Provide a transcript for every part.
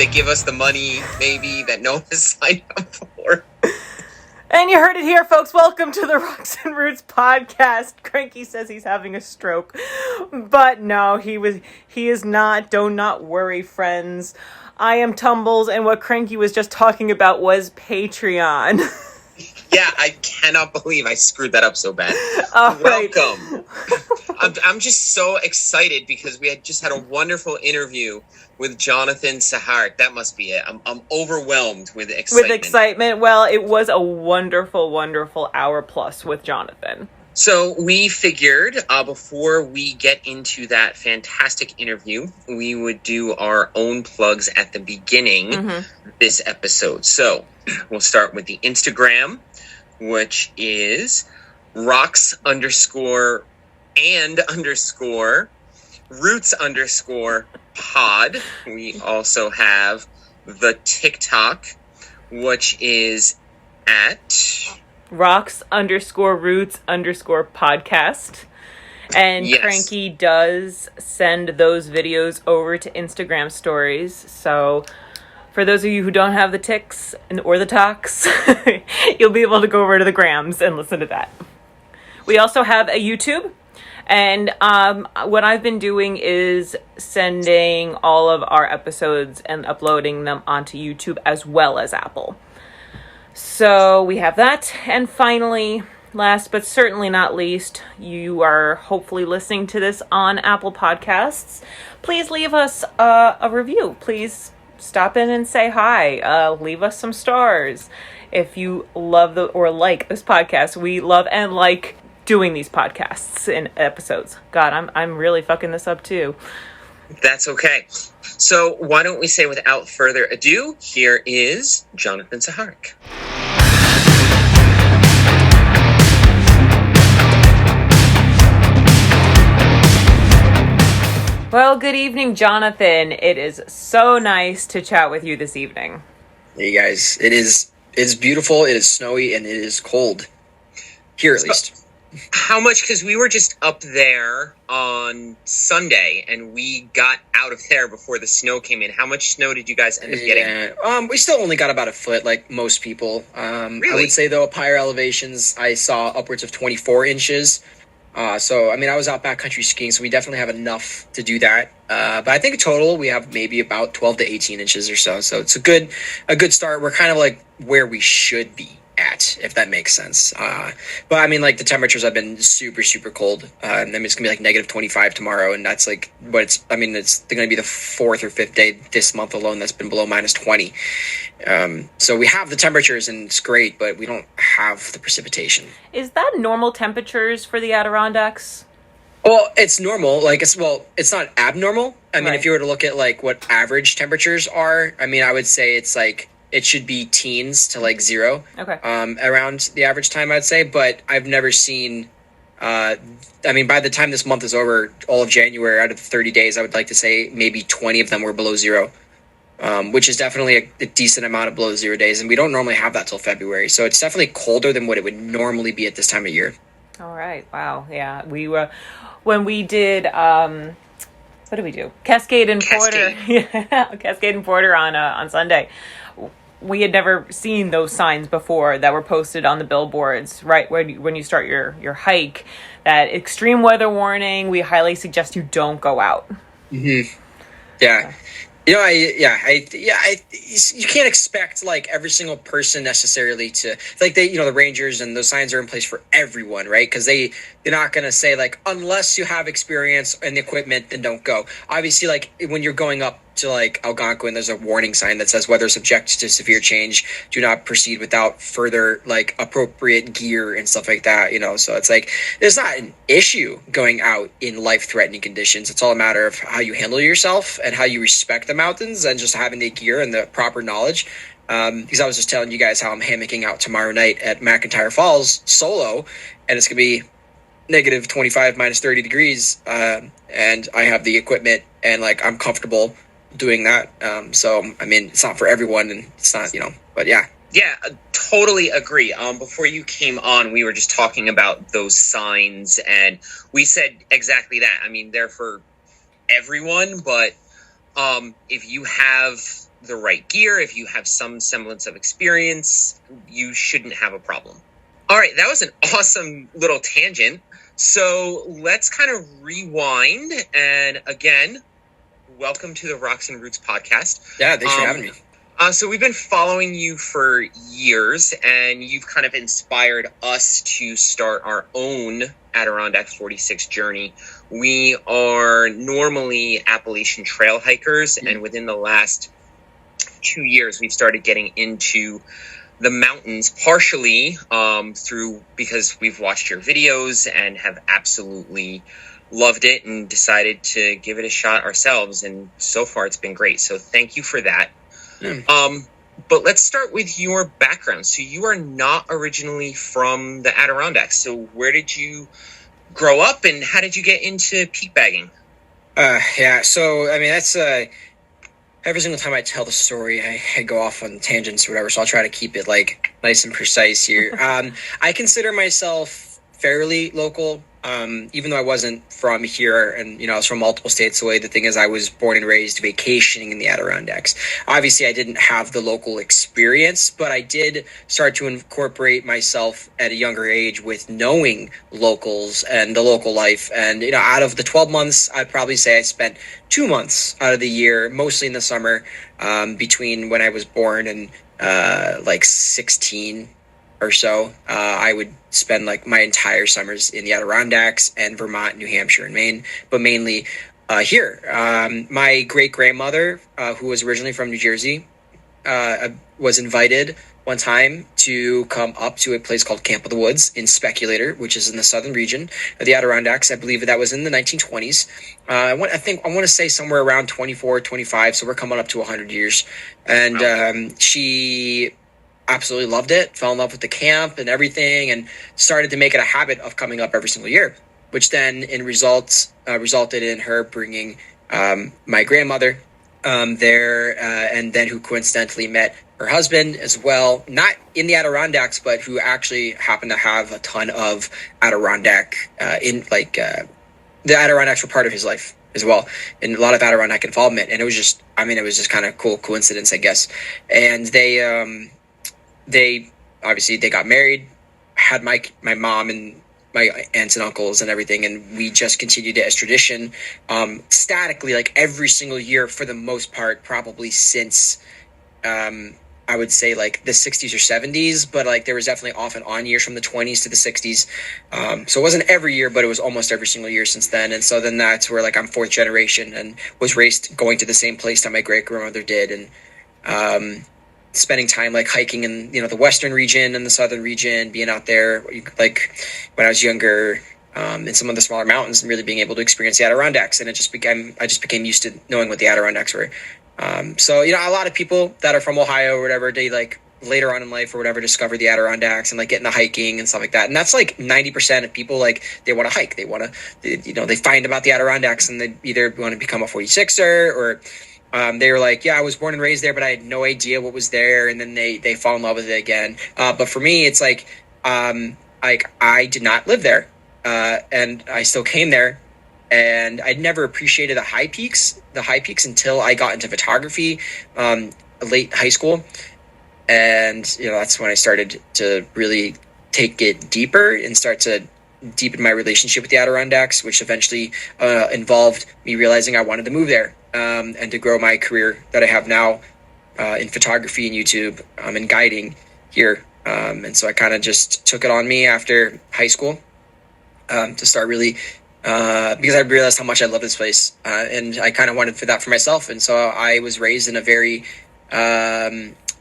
They give us the money, maybe, that no one has signed up for. And you heard it here, folks. Welcome to the Rocks and Roots podcast. Cranky says he's having a stroke. But no, he is not. Do not worry, friends. I am Tumbles, and what Cranky was just talking about was Patreon. Yeah, I cannot believe I screwed that up so bad. Welcome. I'm just so excited because we had just had a wonderful interview with Jonathan Zaharek. That must be it. I'm overwhelmed with excitement. Well, it was a wonderful, wonderful hour plus with Jonathan. So we figured before we get into that fantastic interview, we would do our own plugs at the beginning of this episode. So we'll start with the Instagram, which is rocks_and_roots_pod. We also have the TikTok, which is at rocks_roots_podcast. And yes. Cranky does send those videos over to Instagram stories. So for those of you who don't have the ticks or the talks, you'll be able to go over to the grams and listen to that. We also have a YouTube. And what I've been doing is sending all of our episodes and uploading them onto YouTube as well as Apple. So we have that. And finally, last but certainly not least, you are hopefully listening to this on Apple Podcasts. Please leave us a review. Please stop in and say hi. Leave us some stars. If you love or like this podcast, we love and like doing these podcasts and episodes. God, I'm really fucking this up too. That's okay. So why don't we say without further ado, here is Jonathan Zaharek. Well, good evening, Jonathan. It is so nice to chat with you this evening. Hey guys, it's beautiful, it is snowy, and it is cold. Here at least. How much? Because we were just up there on Sunday, and we got out of there before the snow came in. How much snow did you guys end up getting? We still only got about a foot, like most people. Really? I would say, though, up higher elevations, I saw upwards of 24 inches. So, I mean, I was out backcountry skiing, so we definitely have enough to do that. But I think total, we have maybe about 12 to 18 inches or so. So it's a good start. We're kind of like where we should be at, if that makes sense. But I mean, like, the temperatures have been super, super cold. I mean, it's gonna be like negative 25 tomorrow, and that's like it's going to be the fourth or fifth day this month alone that's been below minus 20. So we have the temperatures, and it's great, but we don't have the precipitation. Is that normal temperatures for the Adirondacks? Well, it's normal. Like, it's not abnormal. I mean, Right. If you were to look at like what average temperatures are, I mean, I would say it's like it should be teens to like 0. Okay. Around the average time, I'd say. But I've never seen. I mean, by the time this month is over, all of January, out of the 30 days, I would like to say maybe 20 of them were below 0, which is definitely a decent amount of below 0 days, and we don't normally have that till February. So it's definitely colder than what it would normally be at this time of year. All right. Wow. Yeah. We were when we did. What did we do? Cascade and Porter. Yeah, Cascade and Porter on Sunday. We had never seen those signs before that were posted on the billboards, right? When you start your hike, that extreme weather warning, we highly suggest you don't go out. Mm-hmm. Yeah. You know, you can't expect like every single person necessarily to like the Rangers and those signs are in place for everyone, right? Because they're not going to say like, unless you have experience and the equipment, then don't go. Obviously, like when you're going up to like Algonquin, there's a warning sign that says weather subject to severe change, do not proceed without further like appropriate gear and stuff like that, so it's like there's not an issue going out in life-threatening conditions. It's all a matter of how you handle yourself and how you respect the mountains and just having the gear and the proper knowledge. Because I was just telling you guys how I'm hammocking out tomorrow night at McIntyre Falls solo, and it's gonna be negative 25 minus 30 degrees, and I have the equipment and like I'm comfortable doing that. So I mean, it's not for everyone, and it's not, but yeah. Yeah, totally agree. Before you came on, we were just talking about those signs, and we said exactly that. I mean, they're for everyone, but If you have the right gear, if you have some semblance of experience, you shouldn't have a problem. All right, that was an awesome little tangent. So let's kind of rewind. And again, welcome to the Rocks and Roots podcast. Yeah, thanks for having me. So we've been following you for years, and you've kind of inspired us to start our own Adirondack 46 journey. We are normally Appalachian trail hikers, and within the last 2 years, we've started getting into the mountains, partially because we've watched your videos and have absolutely loved it and decided to give it a shot ourselves. And so far, it's been great. So thank you for that. But let's start with your background. So you are not originally from the Adirondacks. So where did you grow up, and how did you get into peak bagging? So I mean, that's every single time I tell the story, I go off on tangents or whatever. So I'll try to keep it like nice and precise here. I consider myself fairly local. Even though I wasn't from here and, I was from multiple states away, the thing is I was born and raised vacationing in the Adirondacks. Obviously, I didn't have the local experience, but I did start to incorporate myself at a younger age with knowing locals and the local life. And, out of the 12 months, I'd probably say I spent 2 months out of the year, mostly in the summer, between when I was born and 16 or so. I would spend like my entire summers in the Adirondacks and Vermont, New Hampshire, and Maine, but mainly here. My great-grandmother, who was originally from New Jersey, was invited one time to come up to a place called Camp of the Woods in Speculator, which is in the southern region of the Adirondacks. I believe that was in the 1920s. I want to say somewhere around 24, 25, so we're coming up to 100 years. And she absolutely loved it, fell in love with the camp and everything, and started to make it a habit of coming up every single year, which then resulted in her bringing my grandmother there, and then who coincidentally met her husband as well, not in the Adirondacks, but who actually happened to have a ton of Adirondack the Adirondacks were part of his life as well, and a lot of Adirondack involvement. And it was just kind of cool coincidence, I guess. And they obviously got married, had my mom and my aunts and uncles and everything, and we just continued it as tradition, statically, like every single year for the most part, probably since I would say like the 60s or 70s, but like there was definitely off and on years from the 20s to the 60s. So it wasn't every year, but it was almost every single year since then. And so then that's where like I'm fourth generation and was raised going to the same place that my great grandmother did, and spending time like hiking in the western region and the southern region, being out there like when I was younger, in some of the smaller mountains, and really being able to experience the Adirondacks. And I just became used to knowing what the Adirondacks were. So a lot of people that are from Ohio or whatever, they like later on in life or whatever discover the Adirondacks and like get into hiking and stuff like that. And that's like 90% of people, like they want to hike, they want to, they find about the Adirondacks and they either want to become a 46er or they were like, yeah, I was born and raised there, but I had no idea what was there. And then they fall in love with it again. But for me, it's like I did not live there, and I still came there, and I'd never appreciated the high peaks until I got into photography, late high school. And, that's when I started to really take it deeper and start to deepen my relationship with the Adirondacks, which eventually involved me realizing I wanted to move there, and to grow my career that I have now in photography and YouTube, and guiding here. And so I kind of just took it on me after high school to start really, because I realized how much I love this place, and I kind of wanted that for myself. And so I was raised in a very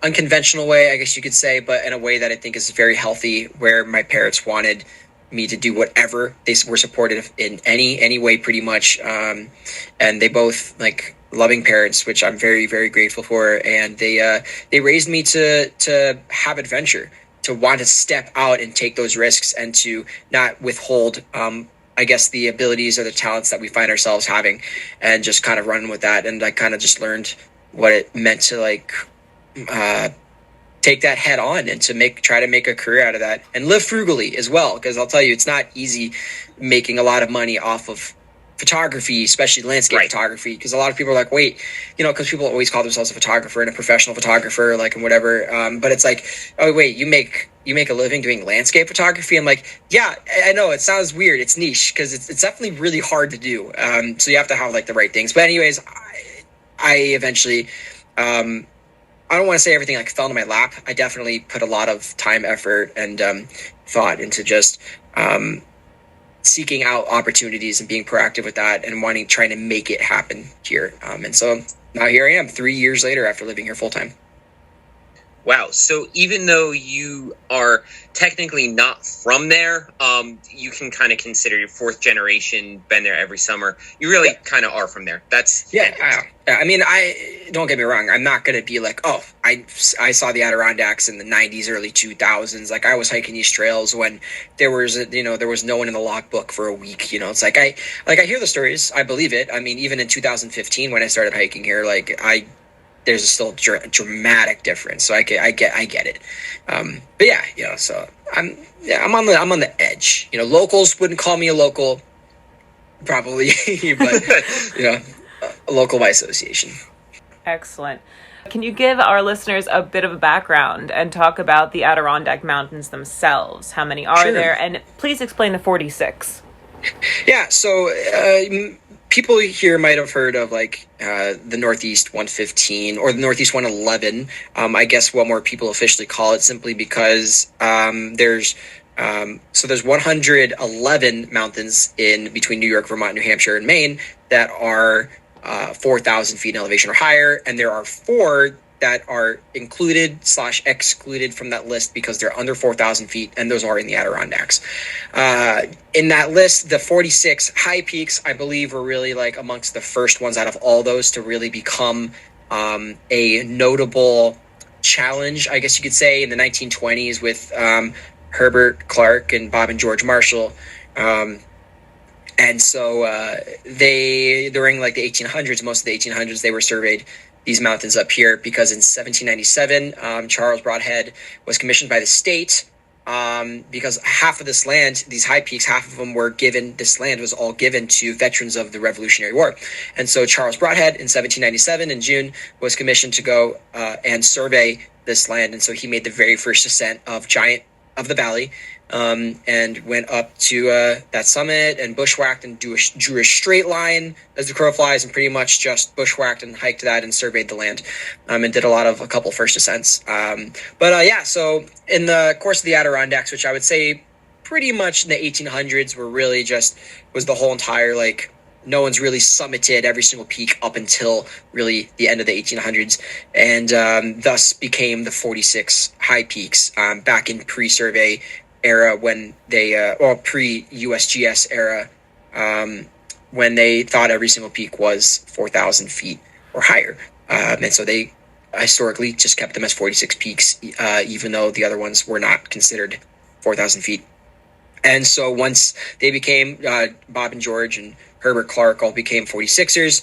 unconventional way, I guess you could say, but in a way that I think is very healthy, where my parents wanted me to do whatever. They were supportive in any way, pretty much. And they both like loving parents, which I'm very, very grateful for. And they raised me to have adventure, to want to step out and take those risks, and to not withhold, I guess, the abilities or the talents that we find ourselves having, and just kind of run with that. And I kind of just learned what it meant to like, take that head on and to try to make a career out of that, and live frugally as well. Because I'll tell you, it's not easy making a lot of money off of photography, especially landscape photography, because a lot of people are like, wait, because people always call themselves a photographer and a professional photographer, like, and whatever. But it's like, oh wait, you make a living doing landscape photography? I'm like, yeah, I know it sounds weird. It's niche because it's definitely really hard to do. So you have to have like the right things. But anyways, I eventually, I don't want to say everything like fell into my lap. I definitely put a lot of time, effort, and thought into just seeking out opportunities and being proactive with that and trying to make it happen here. And so now here I am 3 years later after living here full time. Wow. So even though you are technically not from there, you can kind of consider your fourth generation, been there every summer. You really kind of are from there. That's I mean, I don't get me wrong. I'm not going to be like, oh, I saw the Adirondacks in the 90s, early 2000s. Like I was hiking these trails when there was no one in the logbook for a week. It's like I hear the stories. I believe it. I mean, even in 2015 when I started hiking here, there's still a dramatic difference. So I get it. But yeah, so I'm on the edge. Locals wouldn't call me a local, probably, but a local by association. Excellent. Can you give our listeners a bit of a background and talk about the Adirondack Mountains themselves? How many are there? And please explain the 46. Yeah, so people here might have heard of the Northeast 115 or the Northeast 111. I guess what more people officially call it, simply because there's 111 mountains in between New York, Vermont, New Hampshire, and Maine that are 4,000 feet in elevation or higher, and there are 4 that are included/excluded from that list because they're under 4,000 feet, and those are in the Adirondacks. In that list, the 46 high peaks, I believe, were really amongst the first ones out of all those to really become a notable challenge, I guess you could say, in the 1920s with Herbert Clark and Bob and George Marshall. And so during the 1800s, most of the 1800s, they were surveyed, these mountains up here, because in 1797, Charles Broadhead was commissioned by the state because half of this land, these high peaks, half of them were given, this land was all given to veterans of the Revolutionary War. And so Charles Broadhead in 1797 in June was commissioned to go and survey this land. And so he made the very first ascent of the valley, and went up to that summit and bushwhacked and drew a straight line as the crow flies, and pretty much just bushwhacked and hiked that and surveyed the land, and did a couple first ascents. So in the course of the Adirondacks, which I would say pretty much in the 1800s was the whole entire, no one's really summited every single peak up until really the end of the 1800s, and thus became the 46 high peaks back in pre-survey era, when they pre-USGS era, when they thought every single peak was 4,000 feet or higher, and so they historically just kept them as 46 peaks, even though the other ones were not considered 4,000 feet. And so once they became, Bob and George and Herbert Clark all became 46ers,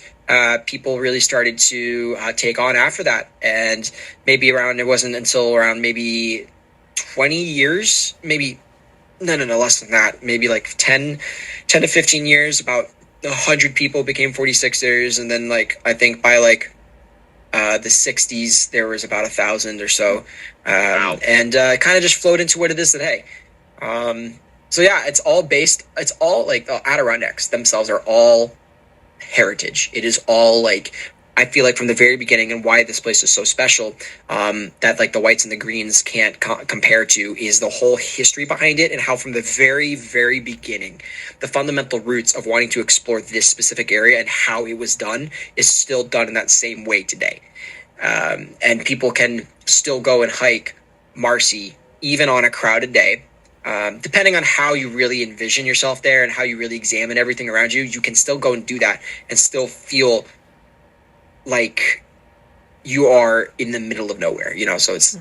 people really started to take on after that. And it wasn't until around maybe 20 years, less than that, maybe 10 to 15 years, about 100 people became 46ers. And then I think by the 60s, there was about 1,000 or so. Wow. And kind of just flowed into what it is today. So yeah, it's all the Adirondacks themselves are all heritage. It is all I feel from the very beginning, and why this place is so special, that the whites and the greens can't compare to, is the whole history behind it, and how from the very, very beginning, the fundamental roots of wanting to explore this specific area and how it was done is still done in that same way today. And people can still go and hike Marcy even on a crowded day. Depending on how you really envision yourself there and how you really examine everything around you, you can still go and do that and still feel like you are in the middle of nowhere, so it's,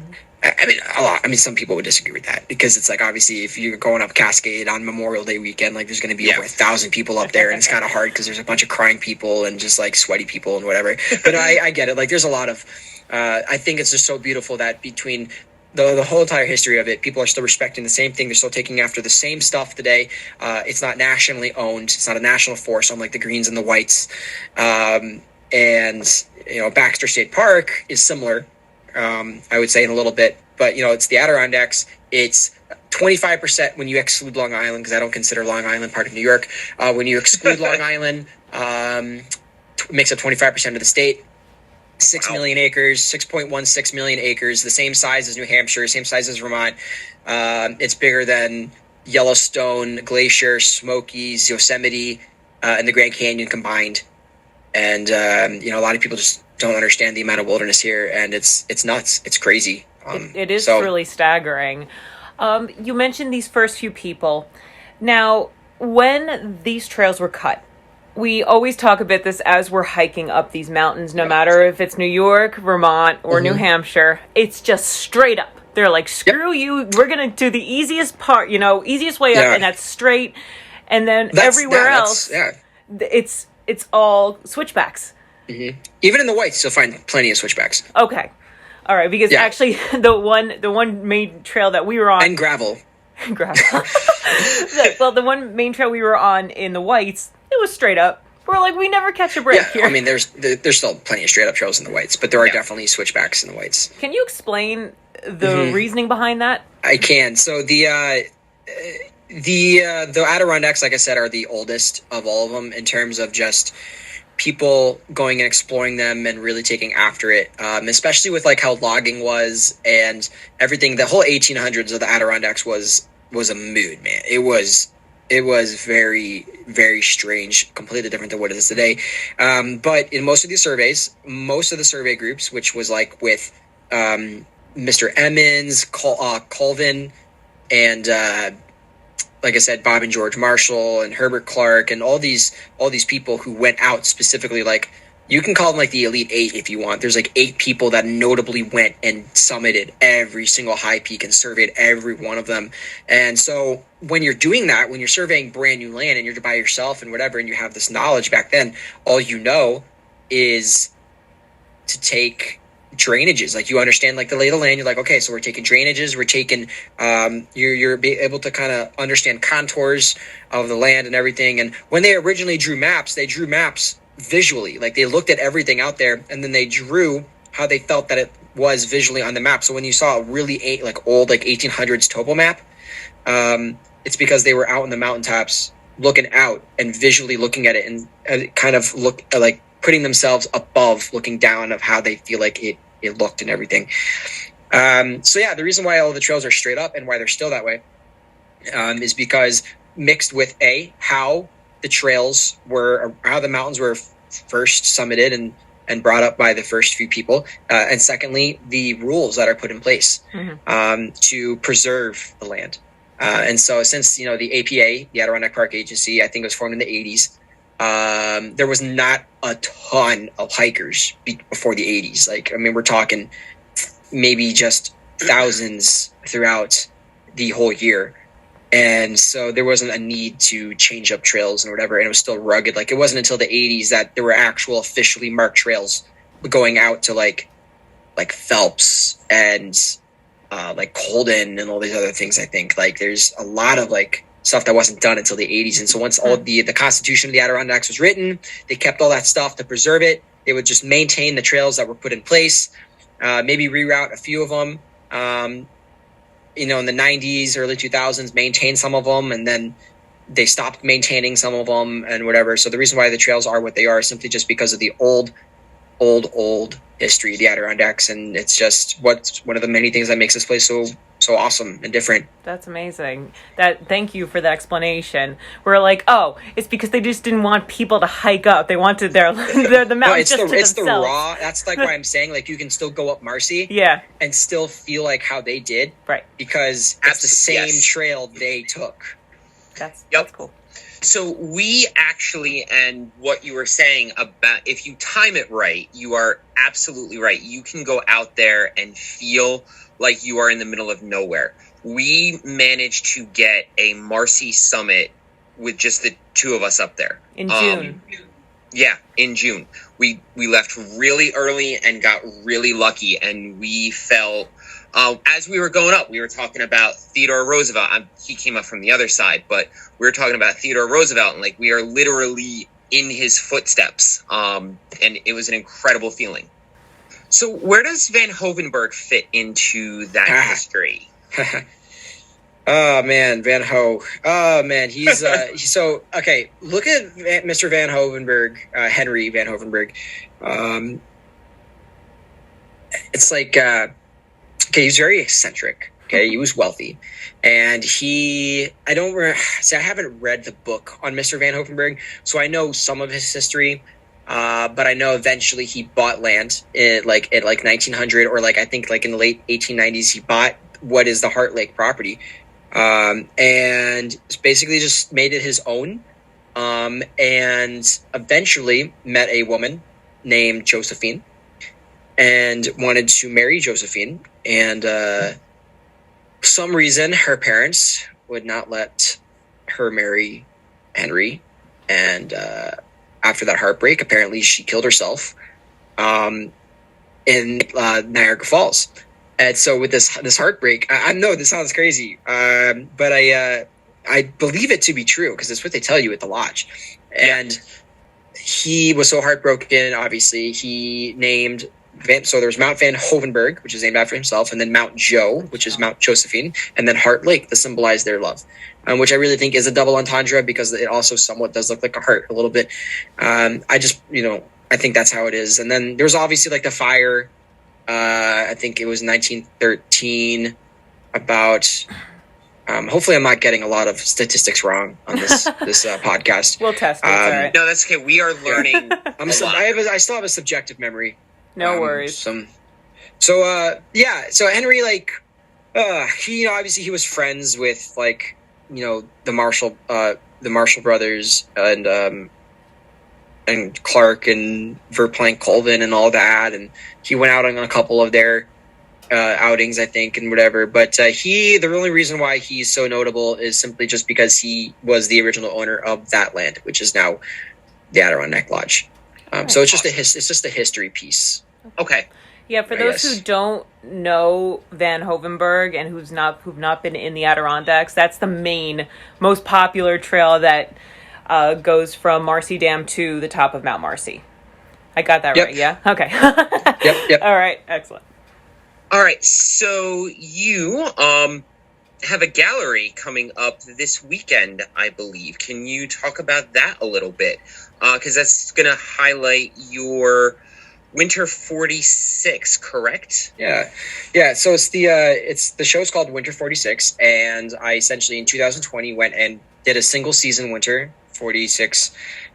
some people would disagree with that, because it's obviously if you're going up Cascade on Memorial Day weekend, there's going to be over 1,000 people up there, and it's kind of hard because there's a bunch of crying people and just sweaty people and whatever. But I get it. There's a lot of, I think it's just so beautiful that between the whole entire history of it, people are still respecting the same thing. They're still taking after the same stuff today. It's not nationally owned. It's not a national forest, unlike the greens and the whites. And Baxter State Park is similar, I would say, in a little bit. But it's the Adirondacks. It's 25% when you exclude Long Island, because I don't consider Long Island part of New York. When you exclude Long Island, makes up 25% of the state. 6 million acres, 6.16 million acres, the same size as New Hampshire, same size as Vermont. It's bigger than Yellowstone, Glacier, Smokies, Yosemite, and the Grand Canyon combined. And a lot of people just don't understand the amount of wilderness here, and it's nuts. It's crazy. It is really staggering. You mentioned these first few people. Now, when these trails were cut, we always talk about this as we're hiking up these mountains, no matter if it's New York, Vermont, or New Hampshire. It's just straight up. They're like, screw you. We're going to do the easiest part, easiest way up, and that's straight. And then everywhere else, it's all switchbacks. Mm-hmm. Even in the whites, you'll find plenty of switchbacks. Okay. All right. Because actually, the one main trail that we were on... And gravel. Well, the one main trail we were on in the whites... It was straight up. We're like, we never catch a break here. I mean, there's still plenty of straight up trails in the whites, but there are definitely switchbacks in the whites. Can you explain the reasoning behind that? I can. So the Adirondacks, like I said, are the oldest of all of them in terms of just people going and exploring them and really taking after it, especially with like how logging was and everything. The whole 1800s of the Adirondacks was a mood, man. It was very, very strange, completely different than what it is today. But in most of the surveys, most of the survey groups, which was like with Mr. Emmons, Colvin, and like I said, Bob and George Marshall and Herbert Clark and all these people who went out specifically, like, you can call them like the Elite Eight if you want. There's like 8 people that notably went and summited every single high peak and surveyed every one of them. And so when you're doing that, when you're surveying brand new land and you're by yourself and whatever, and you have this knowledge back then, all you know is to take drainages. Like, you understand like the lay of the land. You're like, okay, so we're taking drainages. We're taking, you're able to kind of understand contours of the land and everything. And when they originally drew maps, they drew maps visually. Like, they looked at everything out there and then they drew how they felt that it was visually on the map. So when you saw a really old 1800s topo map, it's because they were out on the mountaintops looking out and visually looking at it and kind of look like putting themselves above looking down of how they feel like it looked and everything. The reason why all the trails are straight up and why they're still that way is because mixed with how the trails were, how the mountains were first summited and brought up by the first few people, and secondly, the rules that are put in place to preserve the land. And so since, the APA, the Adirondack Park Agency, I think it was formed in the 80s, there was not a ton of hikers before the 80s. Like, I mean, we're talking maybe just thousands throughout the whole year. And so there wasn't a need to change up trails and whatever, and it was still rugged. Like, it wasn't until the 80s that there were actual officially marked trails going out to like Phelps and like Colden and all these other things. I think like there's a lot of like stuff that wasn't done until the 80s. And so once all the Constitution of the Adirondacks was written, they kept all that stuff to preserve it. They would just maintain the trails that were put in place, maybe reroute a few of them. In the 90s, early 2000s, maintain some of them, and then they stopped maintaining some of them and whatever. So the reason why the trails are what they are is simply just because of the old history of the Adirondacks, and it's just what's one of the many things that makes this place so awesome and different. That's amazing. Thank you for the explanation. We're like, oh, it's because they just didn't want people to hike up. They wanted the mountains just to themselves. It's the raw. That's like why I'm saying, like, you can still go up Marcy, and still feel like how they did, right? Because it's the same trail they took. That's cool. So we actually, and what you were saying about if you time it right, you are absolutely right. You can go out there and feel like you are in the middle of nowhere. We managed to get a Marcy summit with just the two of us up there. In June. In June. We left really early and got really lucky, and we felt as we were going up, we were talking about Theodore Roosevelt. He came up from the other side, but we were talking about Theodore Roosevelt, and like we are literally in his footsteps. And it was an incredible feeling. So where does Van Hovenberg fit into that history? Oh man, Van Ho. Oh man, he's so okay. Look at Mr. Van Hovenberg, Henry Van Hovenberg. It's like okay, he's very eccentric. Okay, he was wealthy, and I haven't read the book on Mr. Van Hovenberg, so I know some of his history. But I know eventually he bought land at like 1900, or like I think like in the late 1890s he bought what is the Heart Lake property, and basically just made it his own, and eventually met a woman named Josephine and wanted to marry Josephine, and for some reason her parents would not let her marry Henry, and after that heartbreak, apparently she killed herself in Niagara Falls. And so with this heartbreak, I know this sounds crazy, but I believe it to be true because it's what they tell you at the lodge. And he was so heartbroken, obviously, he named so there's Mount Van Hovenberg, which is named after himself, and then Mount Jo, which is Mount Josephine, and then Heart Lake to symbolize their love, which I really think is a double entendre because it also somewhat does look like a heart a little bit. I think that's how it is. And then there's obviously like the fire. I think it was 1913. About. Hopefully, I'm not getting a lot of statistics wrong on this podcast. We'll test it. All right. No, that's okay. We are learning. I still have a subjective memory. No worries. So Henry, like, he obviously he was friends with like the Marshall brothers and Clark and Verplank Colvin and all that, and he went out on a couple of their outings, I think, and whatever. But the only reason why he's so notable is simply just because he was the original owner of that land, which is now the Adirondack Lodge. So it's just a history piece. Okay. Yeah, for those who don't know Van Hovenberg and who've not been in the Adirondacks, that's the most popular trail that goes from Marcy Dam to the top of Mount Marcy. I got that right, yeah? Okay. Yep. All right, excellent. All right, so you have a gallery coming up this weekend, I believe. Can you talk about that a little bit? Because that's going to highlight your Winter 46, correct? Yeah. So it's the show's called Winter 46, and I essentially in 2020 went and did a single season Winter 46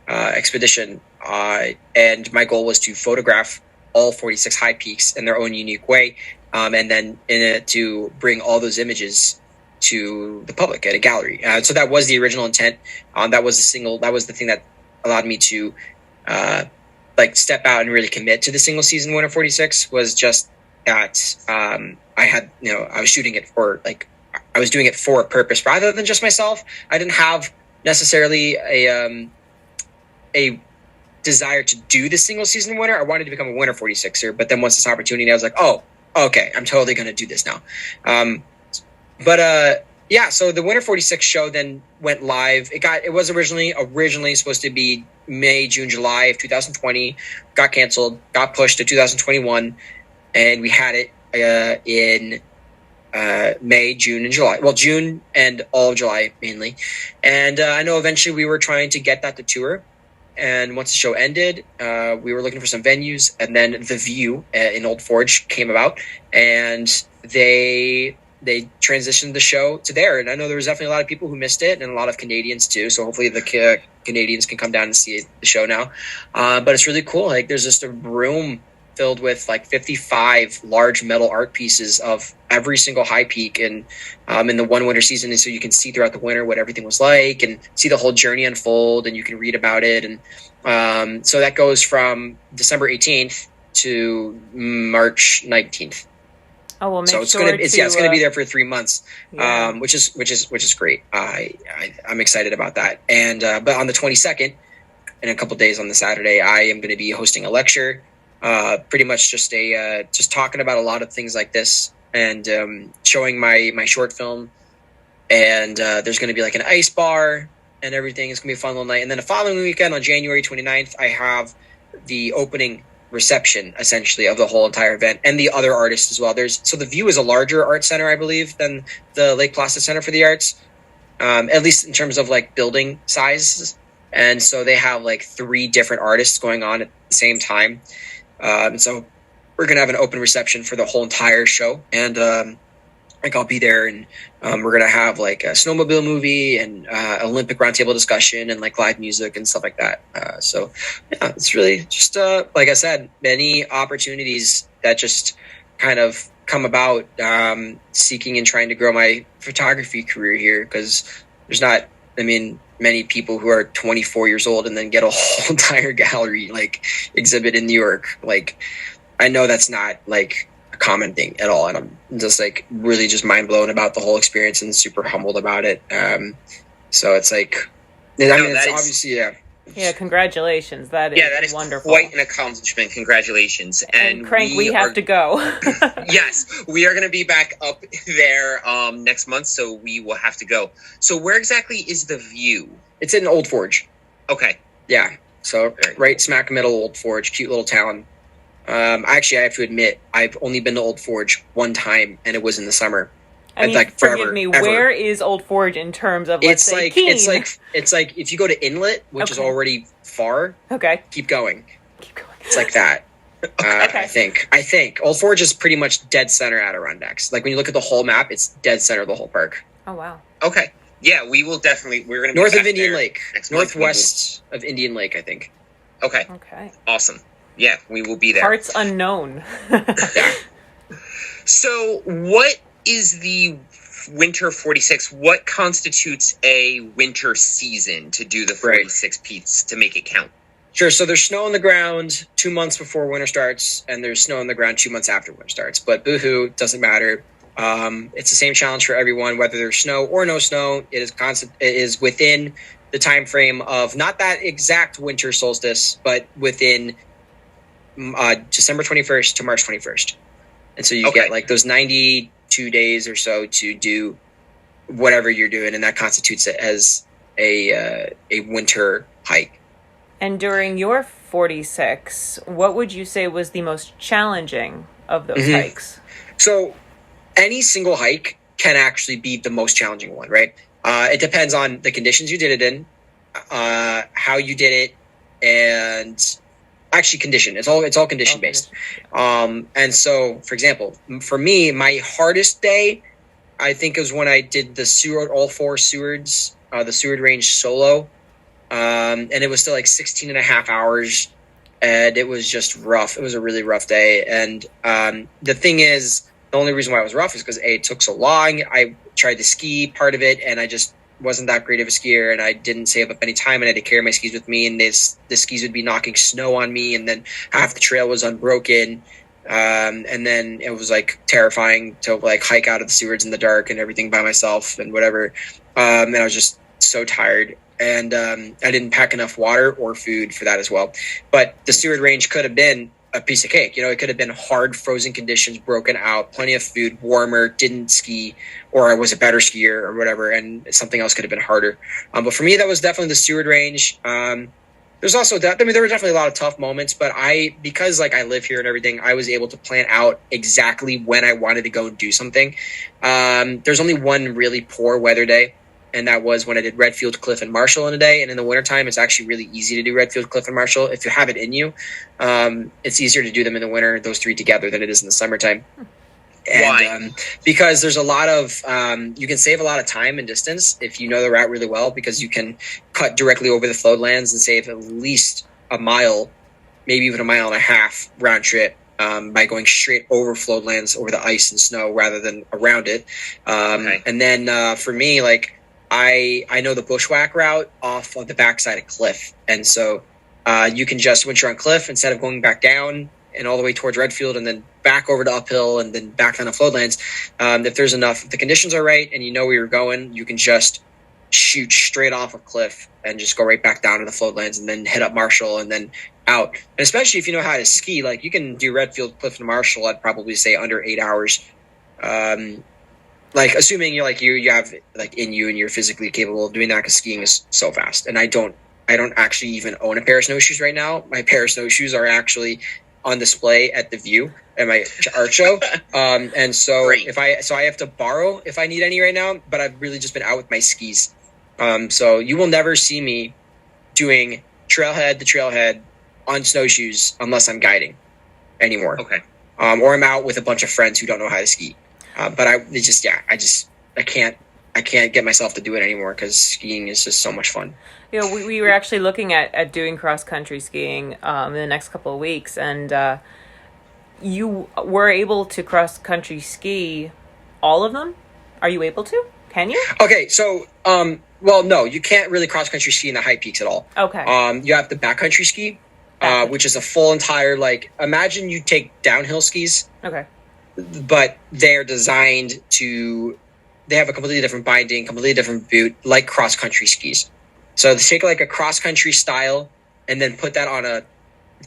expedition, and my goal was to photograph all 46 high peaks in their own unique way, and then to bring all those images to the public at a gallery. So that was the original intent. That was the thing that allowed me to step out and really commit to the single season Winter 46, was just that I was shooting it I was doing it for a purpose rather than just myself. I didn't have necessarily a desire to do the single season winter. I wanted to become a Winter 46er, but then once this opportunity, I was like, oh, okay, I'm totally going to do this now. So the Winter 46 show then went live. It was originally supposed to be May, June, July of 2020, got canceled, got pushed to 2021, and we had it in May, June, and July. Well, June and all of July mainly. And I know eventually we were trying to get that to tour. And once the show ended, we were looking for some venues, and then The View in Old Forge came about, and they transitioned the show to there. And I know there was definitely a lot of people who missed it, and a lot of Canadians too. So hopefully the Canadians can come down and see the show now. But it's really cool. Like, there's just a room filled with like 55 large metal art pieces of every single high peak and in the one winter season. And so you can see throughout the winter what everything was like and see the whole journey unfold, and you can read about it. And so that goes from December 18th to March 19th. Oh, well, so it's gonna be there for 3 months, which is great. I'm excited about that. And but on the 22nd, in a couple days on the Saturday, I am going to be hosting a lecture, pretty much just talking about a lot of things like this, and showing my short film. And there's going to be like an ice bar and everything. It's going to be a fun little night. And then the following weekend on January 29th, I have the opening reception, essentially, of the whole entire event, and the other artists as well. So the View is a larger art center, I believe, than the Lake Placid Center for the Arts, at least in terms of like building sizes. And so they have like 3 different artists going on at the same time. And so we're going to have an open reception for the whole entire show. And like I'll be there, and we're going to have like a snowmobile movie and Olympic roundtable discussion and like live music and stuff like that. So yeah, it's really just, like I said, many opportunities that just kind of come about seeking and trying to grow my photography career here, because there's not, many people who are 24 years old and then get a whole entire gallery like exhibit in New York. Like, I know that's not like a common thing at all, and I'm just like really just mind blown about the whole experience and super humbled about it. So it's like, it's obviously, yeah, congratulations. That is wonderful. Quite an accomplishment. Congratulations. And Crank, we have to go. Yes, we are going to be back up there next month, so we will have to go. So where exactly is the View? It's in Old Forge. Okay. Yeah, so right smack middle Old Forge, cute little town. Actually, I have to admit, I've only been to Old Forge one time, and it was in the summer. Forgive me. Ever. Where is Old Forge in terms of Keene? It's like if you go to Inlet, which is already far. Okay. Keep going. It's like that. Okay. I think Old Forge is pretty much dead center Adirondacks. Like when you look at the whole map, it's dead center of the whole park. Oh wow. Okay. Yeah, we will definitely. We're going to be north of Indian Lake, northwest of Indian Lake, I think. Okay. Awesome. Yeah, we will be there. Parts unknown. Yeah. So, what is the Winter 46? What constitutes a winter season to do the 46 peats to make it count? Sure. So there's snow on the ground 2 months before winter starts, and there's snow on the ground 2 months after winter starts. But boohoo, doesn't matter. It's the same challenge for everyone, whether there's snow or no snow. It is within the time frame of not that exact winter solstice, but within December 21st to March 21st. And so you get like those 92 days or so to do whatever you're doing, and that constitutes it as a winter hike. And during your 46, what would you say was the most challenging of those hikes? So any single hike can actually be the most challenging one, right? It depends on the conditions you did it in, how you did it, and actually condition. It's all condition based. And so, for example, for me, my hardest day, I think, was when I did the Seward, all 4 Sewards, the Seward Range solo. And it was still like 16 and a half hours, and it was just rough. It was a really rough day. And the thing is, the only reason why it was rough is because it took so long. I tried to ski part of it, and I just wasn't that great of a skier, and I didn't save up any time, and I had to carry my skis with me, and the skis would be knocking snow on me, and then half the trail was unbroken. And then it was like terrifying to like hike out of the Sewards in the dark and everything by myself and whatever. And I was just so tired. And I didn't pack enough water or food for that as well. But the Seward Range could have been a piece of cake. You know, it could have been hard frozen conditions, broken out, plenty of food, warmer, didn't ski, or I was a better skier or whatever, and something else could have been harder. But for me, that was definitely the Seward Range. There's also that. I mean, there were definitely a lot of tough moments, but because like I live here and everything, I was able to plan out exactly when I wanted to go and do something. There's only one really poor weather day, and that was when I did Redfield, Cliff, and Marshall in a day. And in the wintertime, it's actually really easy to do Redfield, Cliff, and Marshall. If you have it in you, it's easier to do them in the winter, those 3 together, than it is in the summertime. And because there's a lot of you can save a lot of time and distance if you know the route really well, because you can cut directly over the floodlands and save at least a mile, maybe even a mile and a half round trip by going straight over floodlands, over the ice and snow rather than around it. And then for me, like I know the bushwhack route off of the backside of Cliff, and so you can just, once you're on Cliff, instead of going back down and all the way towards Redfield and then back over to uphill and then back down to floodlands, if there's enough, if the conditions are right and you know where you're going, you can just shoot straight off of Cliff and just go right back down to the floodlands and then hit up Marshall and then out. And especially if you know how to ski, like you can do Redfield, Cliff, and Marshall, I'd probably say under 8 hours. Like assuming you have like in you and you're physically capable of doing that, because skiing is so fast. And I don't actually even own a pair of snowshoes right now. My pair of snowshoes are actually on display at the View at my art show. And so Great. I have to borrow if I need any right now, but I've really just been out with my skis. So you will never see me doing trailhead to trailhead on snowshoes unless I'm guiding anymore. Okay. Or I'm out with a bunch of friends who don't know how to ski. But I can't get myself to do it anymore because skiing is just so much fun. You know, we were actually looking at doing cross-country skiing in the next couple of weeks, and you were able to cross-country ski all of them? Are you able to? Can you? Okay, so, well, no, you can't really cross-country ski in the high peaks at all. Okay. You have to backcountry ski, which is a full entire, like, imagine you take downhill skis. Okay. But they're designed to, they have a completely different binding, completely different boot, like cross-country skis. So they take like a cross-country style and then put that on a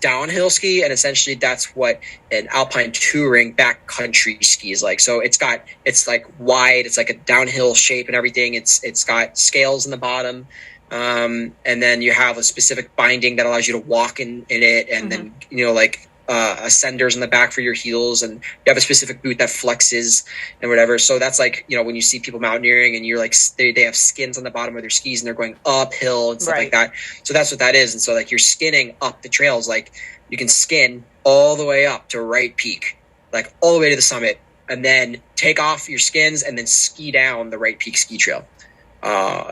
downhill ski, and essentially that's what an alpine touring backcountry ski is like. So it's like wide, it's like a downhill shape and everything. It's got scales in the bottom. And then you have a specific binding that allows you to walk in it, and then, you know, like ascenders in the back for your heels, and you have a specific boot that flexes and whatever. So that's like, you know, when you see people mountaineering and you're like, they have skins on the bottom of their skis and they're going uphill and stuff like that. So that's what that is. And so like you're skinning up the trails, like you can skin all the way up to Wright Peak, like all the way to the summit, and then take off your skins and then ski down the Wright Peak ski trail.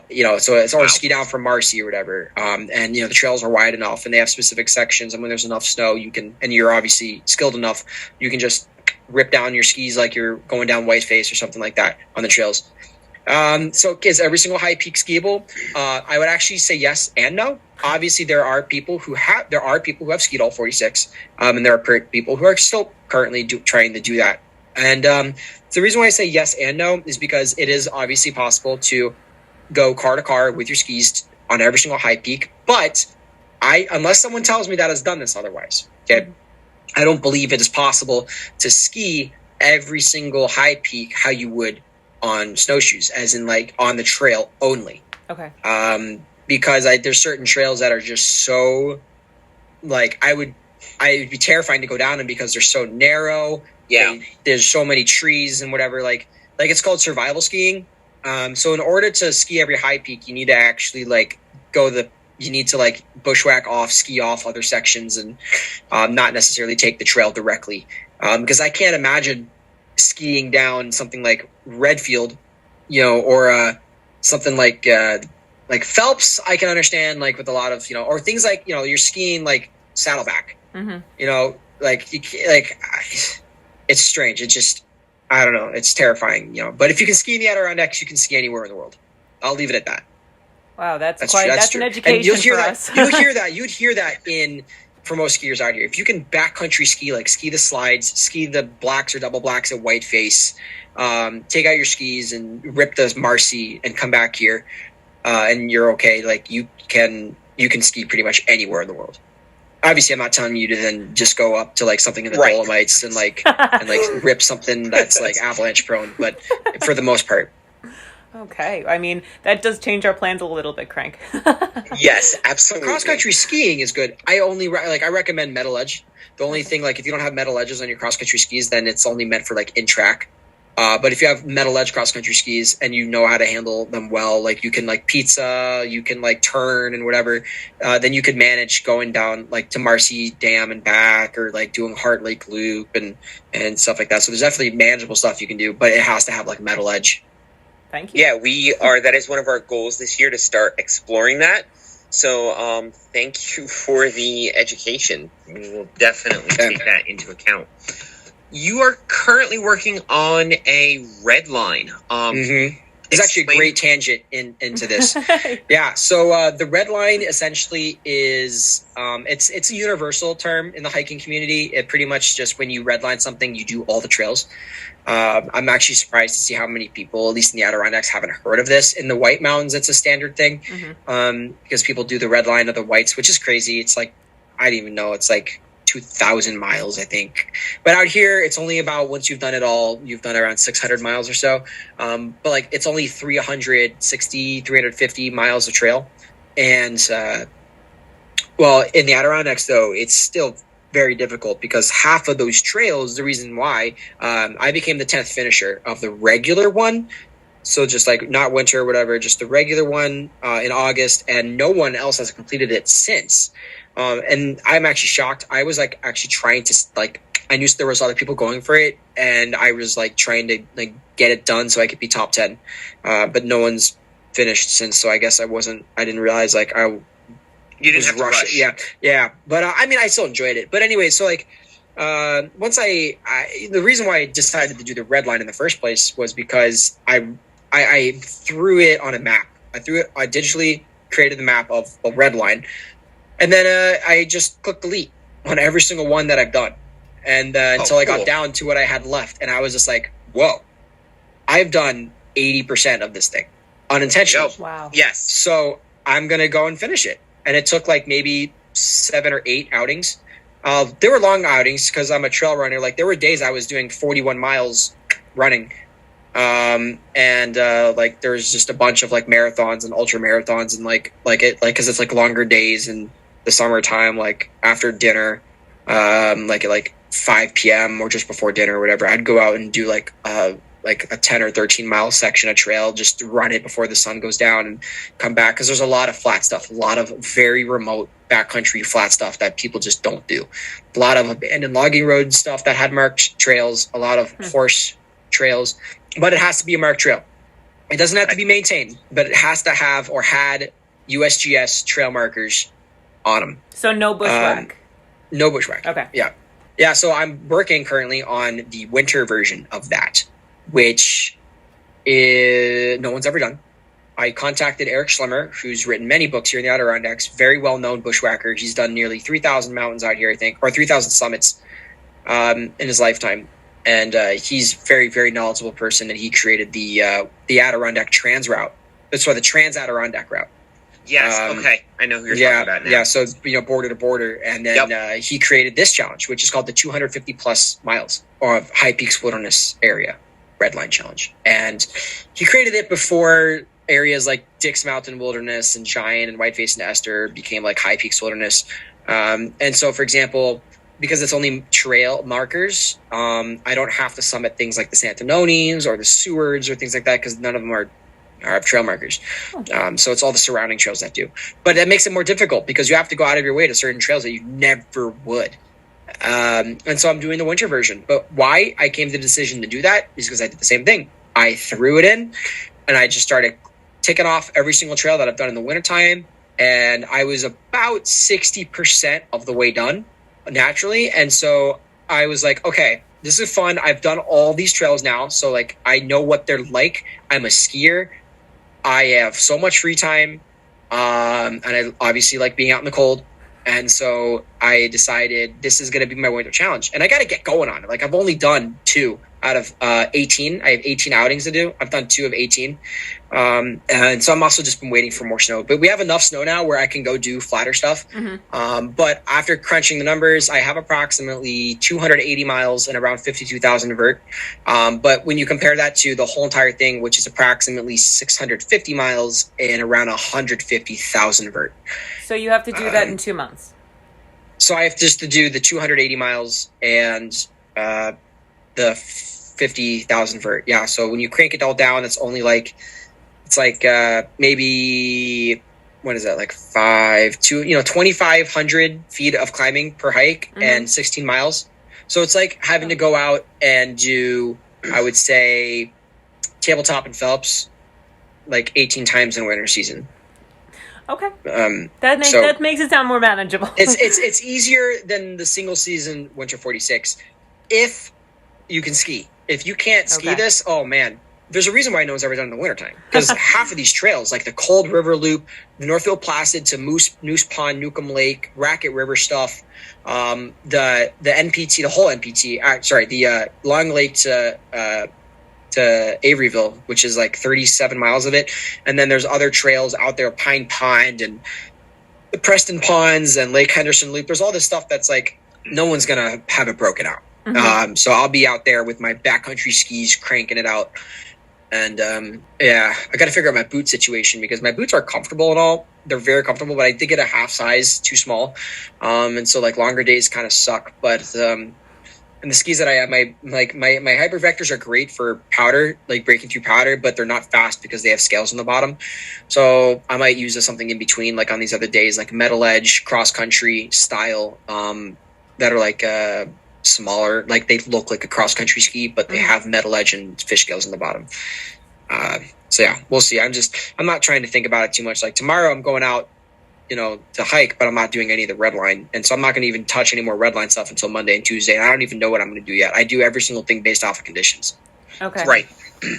You know, so it's always ski down from Marcy or whatever. And, you know, the trails are wide enough and they have specific sections. And when there's enough snow, you can, and you're obviously skilled enough, you can just rip down your skis like you're going down Whiteface or something like that on the trails. So is every single high peak skiable? I would actually say yes and no. Obviously there are people who have skied all 46. And there are people who are still currently trying to do that. And, the reason why I say yes and no is because it is obviously possible to go car to car with your skis on every single high peak, but unless someone tells me that has done this otherwise, okay, I don't believe it is possible to ski every single high peak how you would on snowshoes, as in like on the trail only. Okay. Because there's certain trails that are just so, like, I would be terrifying to go down them because they're so narrow. Yeah. There's so many trees and whatever. Like it's called survival skiing. So in order to ski every high peak, you need to actually like you need to like bushwhack off, ski off other sections, and not necessarily take the trail directly. Because I can't imagine skiing down something like Redfield, you know, or something like Phelps. I can understand, like with a lot of, you know, or things like, you know, you're skiing like Saddleback, you know, like it's strange. It's just, I don't know. It's terrifying, you know. But if you can ski in the Adirondacks, you can ski anywhere in the world. I'll leave it at that. Wow, that's an education for us. You'd hear that for most skiers out here. If you can backcountry ski, like ski the slides, ski the blacks or double blacks at Whiteface, take out your skis and rip the Marcy and come back here, and you're okay. Like you can ski pretty much anywhere in the world. Obviously, I'm not telling you to then just go up to like something in the Dolomites and like rip something that's like avalanche prone, but for the most part. Okay, I mean that does change our plans a little bit, Crank. Yes, absolutely. Cross country skiing is good. I recommend metal edge. The only thing, like if you don't have metal edges on your cross country skis, then it's only meant for like in track. But if you have metal edge cross country skis and you know how to handle them well, like you can like pizza, you can like turn and whatever, then you could manage going down like to Marcy Dam and back, or like doing Heart Lake Loop and stuff like that. So there's definitely manageable stuff you can do, but it has to have like metal edge. Thank you. Yeah, that is one of our goals this year, to start exploring that. So thank you for the education. We will definitely take that into account. You are currently working on a red line. It's actually a great tangent into this. Yeah, so the red line essentially is it's a universal term in the hiking community. It pretty much just, when you redline something, you do all the trails. I'm actually surprised to see how many people, at least in the Adirondacks, haven't heard of this. In the White Mountains, it's a standard thing, because people do the red line of the Whites, which is crazy. It's like, I didn't even know, it's like 2,000 miles, I think. But out here, it's only about, once you've done it all, you've done around 600 miles or so. But like, it's only 350 miles of trail. And, well, in the Adirondacks, though, it's still very difficult because half of those trails, the reason why I became the 10th finisher of the regular one. So just like not winter or whatever, just the regular one in August, and no one else has completed it since. And I'm actually shocked. I was like actually trying to I knew there was other people going for it, and I was like trying to like get it done so I could be top 10. But no one's finished since. So I guess I didn't realize like you didn't have to rush. Yeah. But I mean, I still enjoyed it. But anyway, so like once the reason why I decided to do the red line in the first place was because I threw it on a map. I digitally created the map of a red line. And then I just clicked delete on every single one that I've done. And until I got down to what I had left. And I was just like, whoa, I've done 80% of this thing unintentionally. Yep. Wow. Yes. So I'm going to go and finish it. And it took like maybe 7 or 8 outings. They were long outings because I'm a trail runner. Like there were days I was doing 41 miles running. Like there's just a bunch of like marathons and ultra marathons and cause it's like longer days in the summertime, like after dinner, like at 5 p.m. or just before dinner or whatever, I'd go out and do like a 10 or 13 mile section of trail, just run it before the sun goes down and come back. Cause there's a lot of flat stuff, a lot of very remote backcountry flat stuff that people just don't do. A lot of abandoned logging road stuff that had marked trails, a lot of horse trails. But it has to be a marked trail. It doesn't have to be maintained, but it has to have or had USGS trail markers on them. So no bushwhack? No bushwhack. Okay. Yeah. Yeah, so I'm working currently on the winter version of that, which no one's ever done. I contacted Eric Schlemmer, who's written many books here in the Adirondacks, very well-known bushwhacker. He's done nearly 3,000 mountains out here, I think, or 3,000 summits in his lifetime. And he's very, very knowledgeable person, and he created the Adirondack Trans route. That's why the Trans Adirondack route. Yes, okay. I know who you're talking about now. Yeah, so border to border. And then he created this challenge, which is called the 250 plus miles of High Peaks Wilderness Area Red Line Challenge. And he created it before areas like Dix Mountain Wilderness and Giant and Whiteface and Esther became like High Peaks Wilderness. And so, for example, because it's only trail markers, I don't have to summit things like the Santanonis or the Sewards or things like that because none of them are trail markers. So it's all the surrounding trails that do. But that makes it more difficult because you have to go out of your way to certain trails that you never would. And so I'm doing the winter version. But why I came to the decision to do that is because I did the same thing. I threw it in and I just started ticking off every single trail that I've done in the wintertime. And I was about 60% of the way done naturally. And so I was like, okay, this is fun. I've done all these trails now. So like, I know what they're like. I'm a skier. I have so much free time. And I obviously like being out in the cold. And so I decided this is going to be my winter challenge and I got to get going on it. Like I've only done 2 out of 18. I have 18 outings to do. I've done 2 of 18. And so I'm also just been waiting for more snow, but we have enough snow now where I can go do flatter stuff. Mm-hmm. But after crunching the numbers, I have approximately 280 miles and around 52,000 vert. But when you compare that to the whole entire thing, which is approximately 650 miles and around 150,000 vert. So you have to do that in 2 months. So I have just to do the 280 miles and the 50,000 vert. Yeah. So when you crank it all down, it's only like, maybe, what is that? Like 2,500 feet of climbing per hike mm-hmm. and 16 miles. So it's like having to go out and do, I would say, tabletop and Phelps like 18 times in winter season. Okay. That makes it sound more manageable. it's easier than the single season winter 46 if you can ski. If you can't ski this, oh man, there's a reason why no one's ever done it in the wintertime. Because half of these trails, like the Cold River Loop, the Northfield Placid to Moose Pond, Newcomb Lake, Racket River stuff, the NPT, the whole NPT, the Long Lake to Averyville, which is like 37 miles of it. And then there's other trails out there, Pine Pond and the Preston Ponds and Lake Henderson Loop. There's all this stuff that's like no one's going to have it broken out. Mm-hmm. So I'll be out there with my backcountry skis, cranking it out. And I got to figure out my boot situation because my boots are comfortable and all. They're very comfortable, but I did get a half size too small. And so like longer days kind of suck. But and the skis that I have, my Hypervectors are great for powder, like breaking through powder, but they're not fast because they have scales on the bottom. So I might use something in between, like on these other days, like metal edge, cross country style, that are like smaller, like they look like a cross country ski, but they have metal edge and fish scales on the bottom. So yeah, we'll see. I'm not trying to think about it too much. Like tomorrow I'm going out, to hike, but I'm not doing any of the red line. And so I'm not going to even touch any more red line stuff until Monday and Tuesday. And I don't even know what I'm going to do yet. I do every single thing based off of conditions. Okay. Right.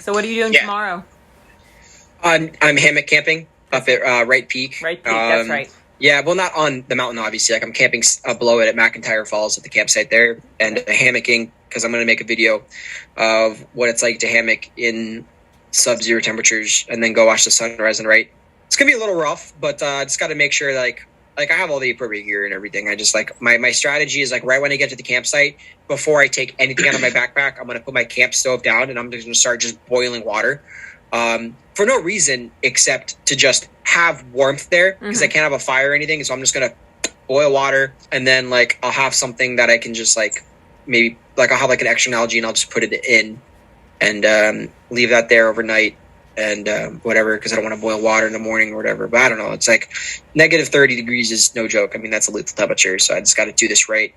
So what are you doing tomorrow? I'm hammock camping up at Wright Peak. Wright Peak, that's right. Yeah, well, not on the mountain, obviously. Like I'm camping below it at McIntyre Falls at the campsite there, and hammocking because I'm going to make a video of what it's like to hammock in sub-zero temperatures and then go watch the sunrise and Wright. It's going to be a little rough, but I just got to make sure like I have all the appropriate gear and everything. I just like my strategy is like right when I get to the campsite, before I take anything out of my backpack, I'm going to put my camp stove down and I'm just going to start just boiling water. For no reason except to just have warmth there because I can't have a fire or anything. So I'm just going to boil water and then like I'll have something that I can just like maybe like I'll have like an extra algae and I'll just put it in and leave that there overnight and whatever because I don't want to boil water in the morning or whatever. But I don't know. It's like negative 30 degrees is no joke. I mean, that's a lethal temperature. So I just got to do this right.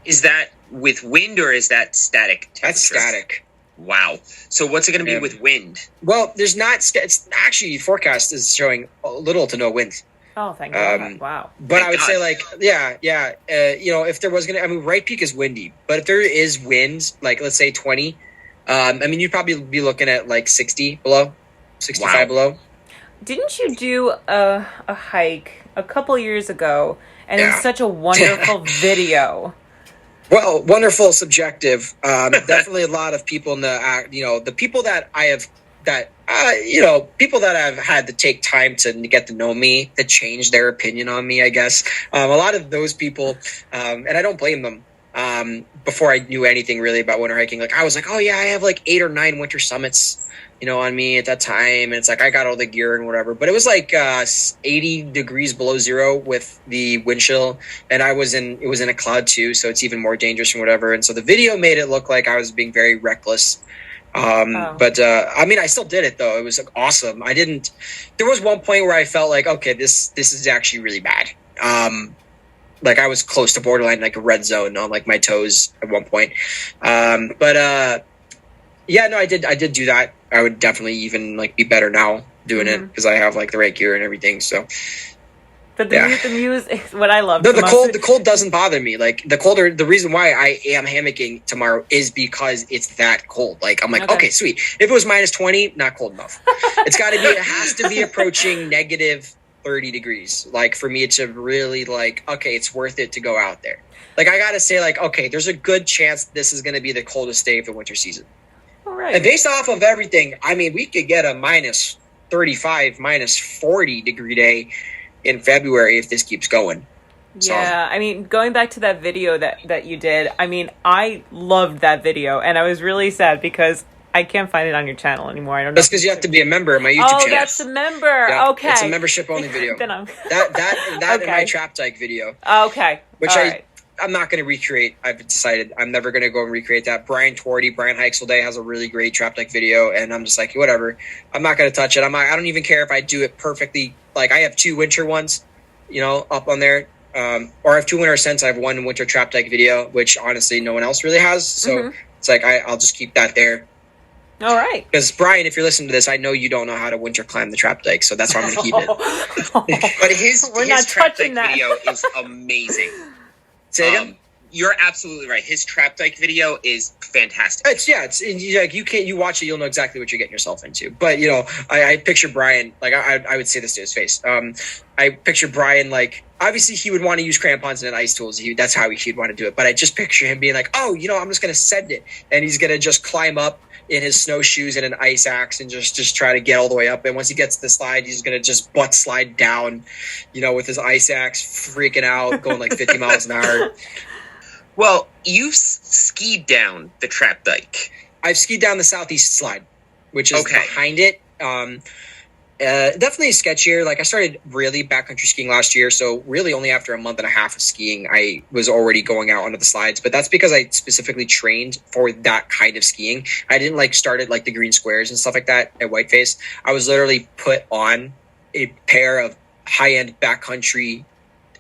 Is that with wind or is that static temperature? That's static. Wow. So what's it going to be with wind? Well, there's not. It's actually forecast is showing little to no wind. Oh, thank God! Wow. But I would say like, if there was Wright Peak is windy, but if there is wind, like let's say 20, you'd probably be looking at like 60 below, 65 below. Didn't you do a hike a couple years ago, and it was such a wonderful video? Well, wonderful, subjective. Definitely a lot of people in the people that I have people that I've had to take time to get to know me, to change their opinion on me, I guess. A lot of those people, and I don't blame them. Before I knew anything really about winter hiking, like I was like, oh yeah, I have like 8 or 9 winter summits, on me at that time. And it's like, I got all the gear and whatever, but it was like 80 degrees below zero with the wind chill. And it was in a cloud too. So it's even more dangerous and whatever. And so the video made it look like I was being very reckless. But I still did it though. It was like, awesome. There was one point where I felt like, okay, this is actually really bad. Like I was close to borderline, like a red zone on like my toes at one point. I did do that. I would definitely even like be better now doing it because I have like the right gear and everything. So, but the muse is what I love. The cold doesn't bother me. Like the reason why I am hammocking tomorrow is because it's that cold. Like I'm like, okay, sweet. If it was minus 20, not cold enough. It has to be approaching negative 30 degrees. Like for me to really like, okay, it's worth it to go out there. Like I got to say like, okay, there's a good chance this is going to be the coldest day of the winter season. All right. And based off of everything, we could get a minus 35, minus 40 degree day in February if this keeps going. Yeah, going back to that video that you did, I loved that video, and I was really sad because I can't find it on your channel anymore. I don't know. That's because you have to be a member of my YouTube channel. Oh, that's a member. Yeah, okay. It's a membership only video. Then I'm... that and my trap tyke video. Okay. Which I'm not going to recreate. I've decided I'm never going to go and recreate that. Brian Hikes All Day has a really great trap tyke video, and I'm just like, whatever. I'm not going to touch it. I don't even care if I do it perfectly. Like I have 2 winter ones, up on there. Or I have 2 winter scents. I have 1 winter trap tyke video, which honestly no one else really has. So it's like I'll just keep that there. All right. Because Brian, if you're listening to this, I know you don't know how to winter climb the trap dike, so that's why I'm going to keep it. But his trap dike video is amazing. Say again? You're absolutely right. His trap dike video is fantastic. It's like you watch it, you'll know exactly what you're getting yourself into. But I picture Brian like I would say this to his face. I picture Brian like obviously he would want to use crampons and ice tools. That's how he'd want to do it. But I just picture him being like, I'm just going to send it, and he's going to just climb up in his snowshoes and an ice axe and just try to get all the way up. And once he gets to the slide, he's going to just butt slide down, with his ice axe, freaking out, going like 50 miles an hour. Well, you've skied down the trap dike. I've skied down the southeast slide, which is behind it. Definitely sketchier. Like I started really backcountry skiing last year, so really only after a month and a half of skiing, I was already going out onto the slides. But that's because I specifically trained for that kind of skiing. I didn't like start at like the green squares and stuff like that at Whiteface. I was literally put on a pair of high-end backcountry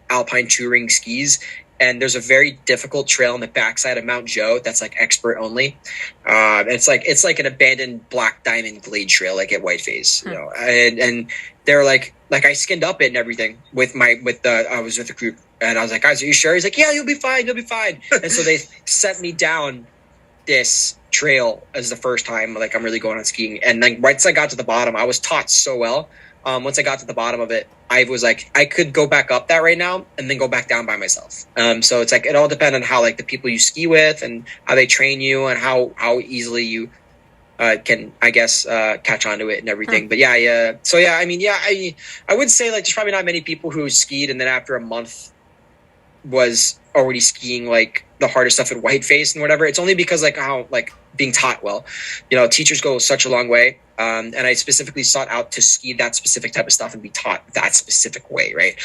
alpine touring skis. And there's a very difficult trail on the backside of Mount Joe that's like expert only. It's like an abandoned black diamond glade trail, like at Whiteface, you know. And they're like I skinned up it and everything I was with the group, and I was like, guys, are you sure? He's like, yeah, you'll be fine. And so they sent me down this trail as the first time like I'm really going on skiing. And then once I got to the bottom, I was taught so well. Once I got to the bottom of it, I was like, I could go back up that right now and then go back down by myself. So it's like, it all depends on how like the people you ski with and how they train you and how easily you can, I guess, catch onto it and everything. But I would say like there's probably not many people who skied and then after a month was already skiing like the hardest stuff at Whiteface and whatever. It's only because like how like being taught well, you know, teachers go such a long way. And I specifically sought out to ski that specific type of stuff and be taught that specific way, right?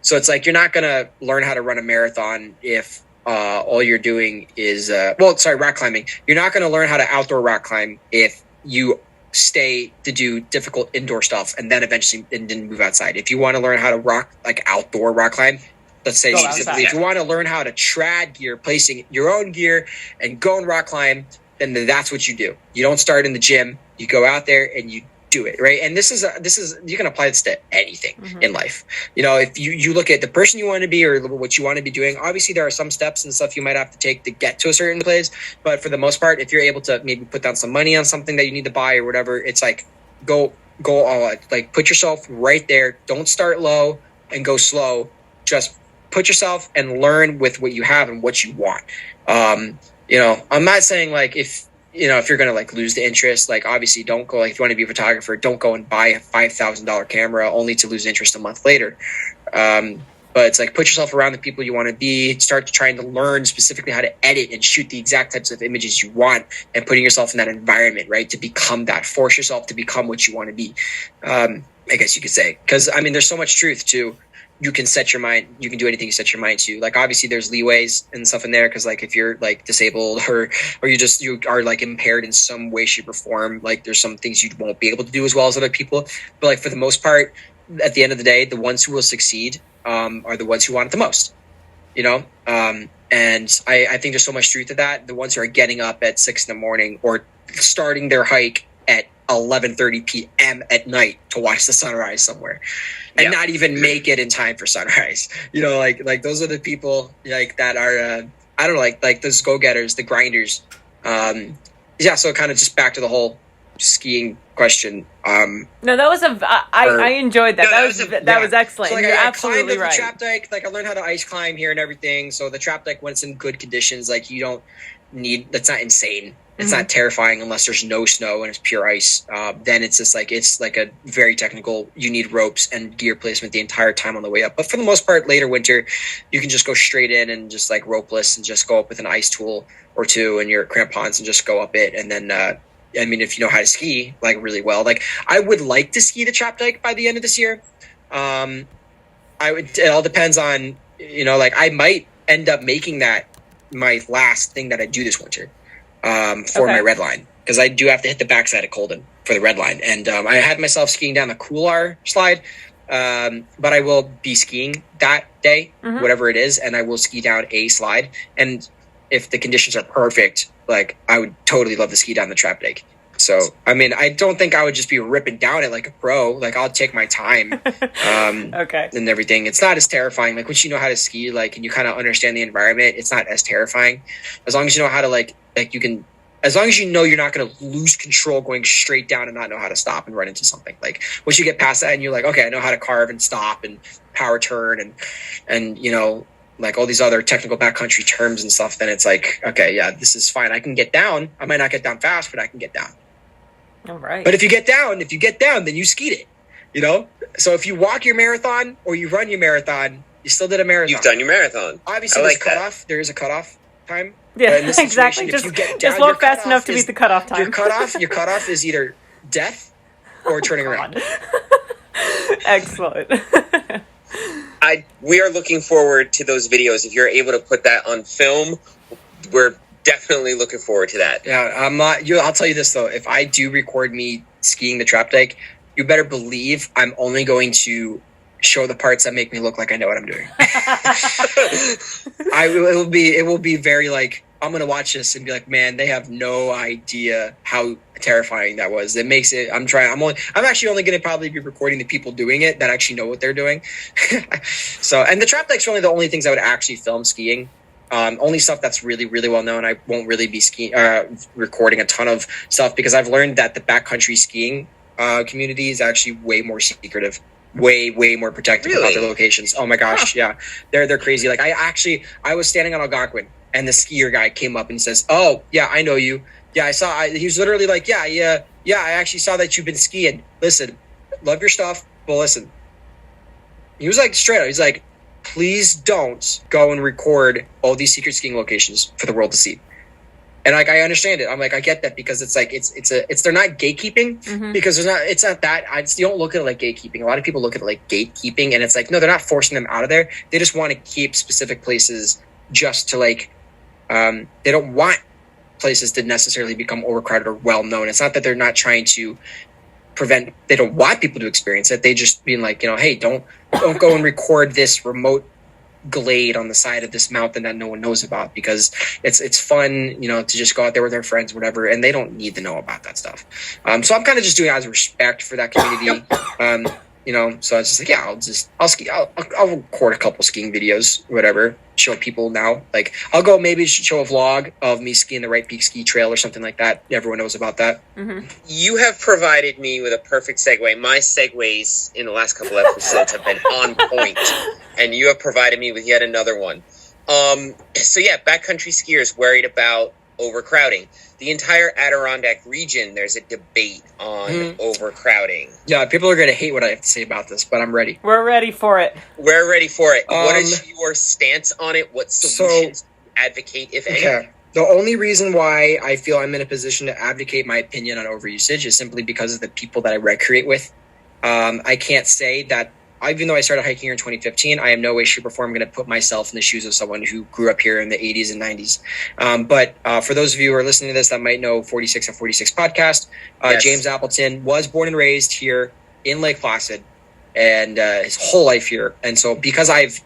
So it's like you're not gonna learn how to run a marathon if all you're doing is rock climbing. You're not gonna learn how to outdoor rock climb if you stay to do difficult indoor stuff and then eventually and then move outside. If you want to learn how to rock like outdoor rock climb, let's say specifically, if you want to learn how to trad gear, placing your own gear and go and rock climb, then that's what you do. You don't start in the gym. You go out there and you do it, right? And this is you can apply this to anything in life. You know, if you look at the person you want to be or what you want to be doing, obviously there are some steps and stuff you might have to take to get to a certain place. But for the most part, if you're able to maybe put down some money on something that you need to buy or whatever, it's like go all out. Like put yourself right there. Don't start low and go slow. Just put yourself and learn with what you have and what you want. You know, I'm not saying like if you're going to like lose the interest, like obviously don't go, like if you want to be a photographer, don't go and buy a $5,000 camera only to lose interest a month later. But it's like put yourself around the people you want to be, start trying to learn specifically how to edit and shoot the exact types of images you want and putting yourself in that environment, right? To become that, force yourself to become what you want to be. I guess you could say, because I mean, there's so much truth to you can set your mind, you can do anything you set your mind to. Like obviously there's leeways and stuff in there because like if you're like disabled or you are like impaired in some way, shape or form, like there's some things you won't be able to do as well as other people. But like for the most part, at the end of the day, the ones who will succeed are the ones who want it the most, you know? And I think there's so much truth to that. The ones who are getting up at 6 a.m. or starting their hike at 11:30 p.m. at night to watch the sunrise somewhere and not even make it in time for sunrise. You know, like those are the people like that are I don't know, like those go-getters, the grinders. So kind of just back to the whole skiing question. No, that was I enjoyed that. No, that was excellent. So, like, You're absolutely right. The trap dike, like I learned how to ice climb here and everything. So the trap dike, when it's in good conditions, like you don't need, that's not insane. It's not terrifying unless there's no snow and it's pure ice. Then it's just like, it's like a very technical, you need ropes and gear placement the entire time on the way up. But for the most part, later winter, you can just go straight in and just like ropeless and just go up with an ice tool or two and your crampons and just go up it. And then, I mean, if you know how to ski like really well, like I would like to ski the trap dike by the end of this year. It all depends on, you know, like I might end up making that my last thing that I do this winter. For my red line, because I do have to hit the backside of Colden for the red line. And I had myself skiing down the Couloir slide, but I will be skiing that day, whatever it is, and I will ski down a slide. And if the conditions are perfect, like I would totally love to ski down the trap dike. So, I mean, I don't think I would just be ripping down it like a pro. Like, I'll take my time and everything. It's not as terrifying. Like, once you know how to ski, like, and you kind of understand the environment, it's not as terrifying. As long as you know how to, like you can, as long as you know you're not going to lose control going straight down and not know how to stop and run into something. Like, once you get past that and you're like, okay, I know how to carve and stop and power turn and you know, like all these other technical backcountry terms and stuff, then it's like, okay, yeah, this is fine. I can get down. I might not get down fast, but I can get down. All right. But if you get down, then you skied it, you know? So if you walk your marathon or you run your marathon, You still did a marathon. You've done your marathon. Obviously, there's cutoff. There is a cutoff time. Yeah, exactly. Just walk fast enough to beat the cutoff time. Your cutoff is either death or turning around. Excellent. We are looking forward to those videos. If you're able to put that on film, we're definitely looking forward to that. Yeah, I'm not. I'll tell you this though: if I do record me skiing the trap dike, you better believe I'm only going to show the parts that make me look like I know what I'm doing. It will be very like, I'm gonna watch this and be like, man, they have no idea how terrifying that was. It makes it. I'm actually only gonna probably be recording the people doing it that actually know what they're doing. So, and the trap dike's really the only things I would actually film skiing. Only stuff that's really, really well known. I won't really be recording a ton of stuff because I've learned that the backcountry skiing community is actually way more secretive, way more protective about their locations. Oh my gosh, yeah, they're crazy. Like I was standing on Algonquin and the skier guy came up and says, "Oh yeah, I know you. Yeah, he was literally like, yeah. I actually saw that you've been skiing. Listen, love your stuff, but listen." He was like straight up. He's like, please don't go and record all these secret skiing locations for the world to see. And like, I understand it. I'm like, I get that because it's like, they're not gatekeeping because it's not that. You don't look at it like gatekeeping. A lot of people look at it like gatekeeping and it's like, no, they're not forcing them out of there. They just want to keep specific places just to like, they don't want places to necessarily become overcrowded or well known. It's not that they're not trying to they don't want people to experience it. They just being like, hey, don't go and record this remote glade on the side of this mountain that no one knows about because it's fun, to just go out there with their friends, whatever, and they don't need to know about that stuff. So I'm kind of just doing it as respect for that community. So it's just like, yeah, I'll ski. I'll record a couple skiing videos, whatever, show people now. Like I'll go maybe show a vlog of me skiing the Right Peak Ski Trail or something like that. Everyone knows about that. Mm-hmm. You have provided me with a perfect segue. My segues in the last couple episodes have been on point, and you have provided me with yet another one. So yeah, backcountry skiers worried about overcrowding. The entire Adirondack region, there's a debate on overcrowding. Yeah, people are going to hate what I have to say about this, but I'm ready. We're ready for it. What is your stance on it? What solutions do you advocate, if any? Okay. The only reason why I feel I'm in a position to advocate my opinion on overusage is simply because of the people that I recreate with. I can't say that, even though I started hiking here in 2015, I am no way, shape, or form going to put myself in the shoes of someone who grew up here in the 80s and 90s. But for those of you who are listening to this that might know 46 of 46 podcast, yes. James Appleton was born and raised here in Lake Placid and his whole life here. And so because I've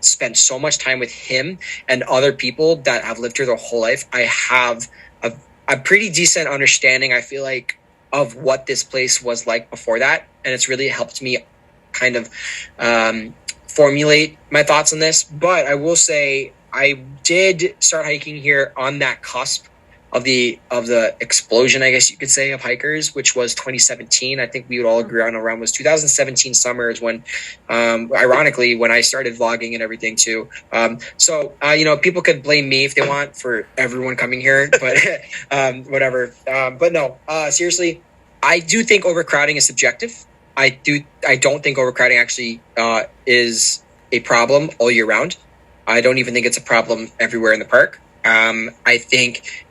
spent so much time with him and other people that have lived here their whole life, I have a pretty decent understanding, I feel like, of what this place was like before that. And it's really helped me kind of formulate my thoughts on this. But I will say I did start hiking here on that cusp of the explosion, I guess you could say, of hikers, which was 2017. I think we would all agree on around was 2017 summer is when, ironically, when I started vlogging and everything too. So people could blame me if they want for everyone coming here, but whatever. But no, seriously, I do think overcrowding is subjective. I don't think overcrowding actually is a problem all year round. I don't even think it's a problem everywhere in the park. I think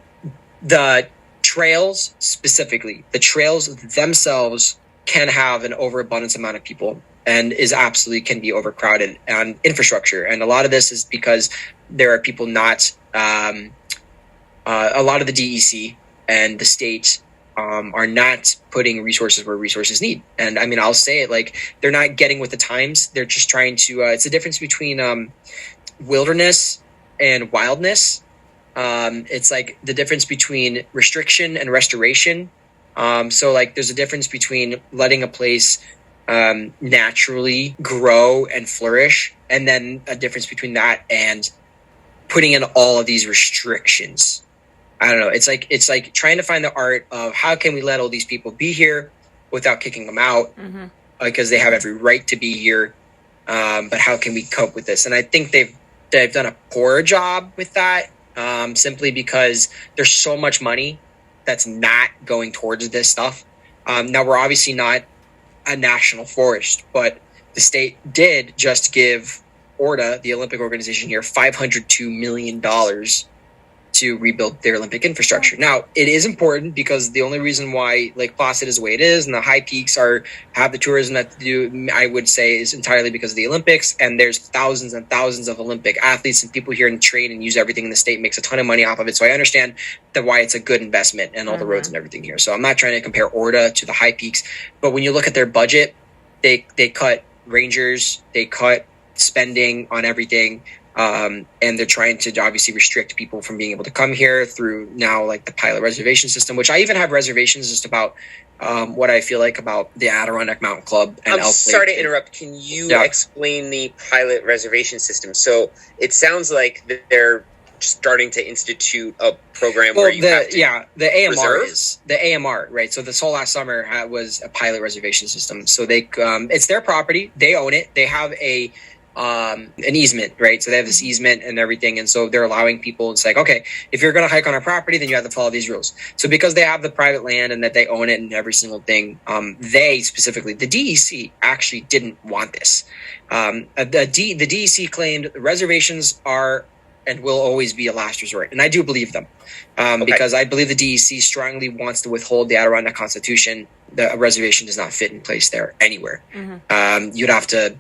the trails specifically, the trails themselves can have an overabundance amount of people and absolutely can be overcrowded on infrastructure. And a lot of this is because there are people not, a lot of the DEC and the state are not putting resources where resources need. And I mean, I'll say it, like, they're not getting with the times. They're just trying to, it's the difference between wilderness and wildness. It's like the difference between restriction and restoration. So like there's a difference between letting a place naturally grow and flourish, and then a difference between that and putting in all of these restrictions. I don't know. It's like trying to find the art of how can we let all these people be here without kicking them out, because they have every right to be here. But how can we cope with this? And I think they've done a poor job with that, simply because there's so much money that's not going towards this stuff. Now we're obviously not a national forest, but the state did just give ORDA, the Olympic organization here, $502 million to rebuild their Olympic infrastructure. Now, it is important because the only reason why Lake Placid is the way it is and the high peaks have the tourism that to do, I would say, is entirely because of the Olympics. And there's thousands and thousands of Olympic athletes and people here in train and use everything in the state, makes a ton of money off of it. So I understand why it's a good investment and all the roads and everything here. So I'm not trying to compare ORDA to the high peaks, but when you look at their budget, they cut rangers, they cut spending on everything. And they're trying to obviously restrict people from being able to come here through now like the pilot reservation system, which I even have reservations just about what I feel like about the Adirondack Mountain Club. And I'm sorry to interrupt. Can you explain the pilot reservation system? So it sounds like they're starting to institute a program where you have to the AMR reserve? is the AMR, right? So this whole last summer was a pilot reservation system. So they it's their property, they own it, they have an easement, right? So they have this easement and everything, and so they're allowing people. It's like, okay, if you're going to hike on our property, then you have to follow these rules. So because they have the private land and that they own it and every single thing, they specifically, the DEC actually didn't want this. The DEC claimed reservations are and will always be a last resort, and I do believe them, because I believe the DEC strongly wants to withhold the Adirondack Constitution. The reservation does not fit in place there anywhere. You'd have to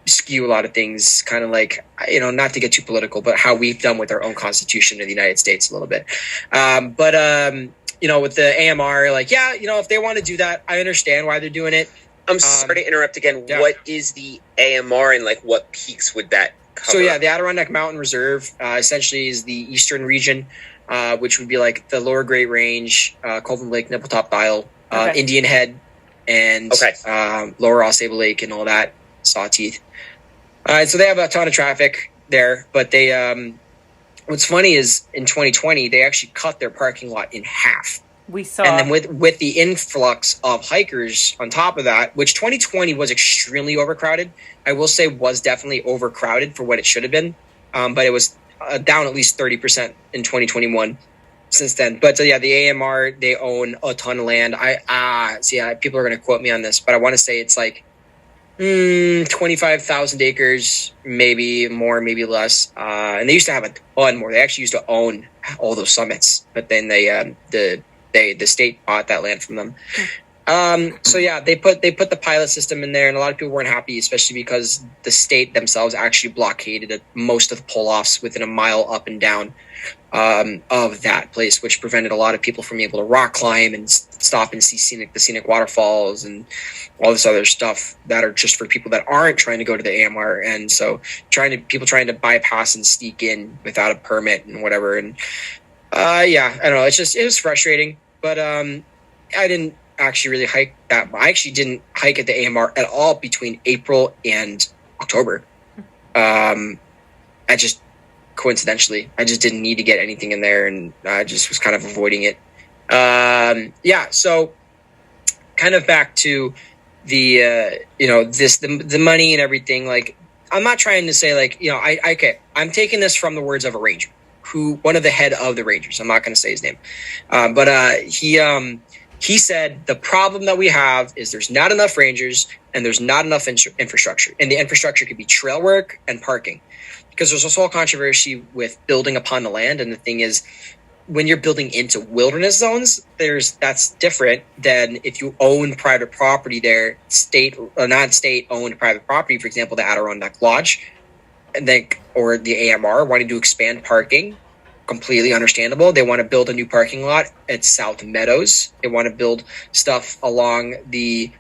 skew a lot of things, kind of like, not to get too political, but how we've done with our own constitution in the United States a little bit. With the AMR, if they want to do that, I understand why they're doing it. I'm sorry to interrupt again. Yeah. What is the AMR and what peaks would that cover? So the Adirondack Mountain Reserve essentially is the eastern region, which would be like the Lower Great Range, Colvin Lake, Nippletop Dial, Indian Head, and Lower Ausable Lake and all that, Sawteeth. So they have a ton of traffic there, but they what's funny is in 2020 they actually cut their parking lot in half. We saw, and then with the influx of hikers on top of that, which 2020 was extremely overcrowded. I will say was definitely overcrowded for what it should have been, but it was down at least 30% in 2021 since then. But the AMR, they own a ton of land. People are going to quote me on this, but I want to say it's like 25,000 acres, maybe more, maybe less. And they used to have a ton more. They actually used to own all those summits, but then the state bought that land from them. They put the pilot system in there, and a lot of people weren't happy, especially because the state themselves actually blockaded most of the pull-offs within a mile up and down of that place, which prevented a lot of people from being able to rock climb and stop and see the scenic waterfalls and all this other stuff that are just for people that aren't trying to go to the AMR. And so people trying to bypass and sneak in without a permit and whatever. And I don't know. It was frustrating, but I didn't actually really hike that. I actually didn't hike at the AMR at all between April and October. Coincidentally, I just didn't need to get anything in there, and I just was kind of avoiding it. So kind of back to the money and everything. Like, I'm not trying to say I'm taking this from the words of a ranger, one of the head of the Rangers. I'm not going to say his name, but he said the problem that we have is there's not enough rangers and there's not enough infrastructure, and the infrastructure could be trail work and parking. Because there's this whole controversy with building upon the land, and the thing is, when you're building into wilderness zones, that's different than if you own private property there, state or non-state owned private property. For example, the Adirondack Lodge, or the AMR wanting to expand parking, completely understandable. They want to build a new parking lot at South Meadows. They want to build stuff along the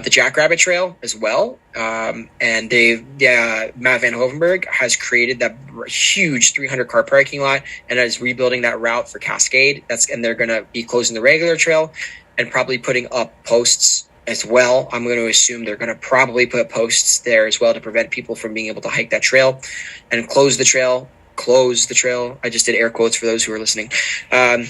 Jackrabbit Trail as well. And Matt Van Hovenberg has created that huge 300-car parking lot and is rebuilding that route for Cascade. And they're going to be closing the regular trail and probably putting up posts as well. I'm going to assume they're going to probably put posts there as well to prevent people from being able to hike that trail and close the trail. I just did air quotes for those who are listening. So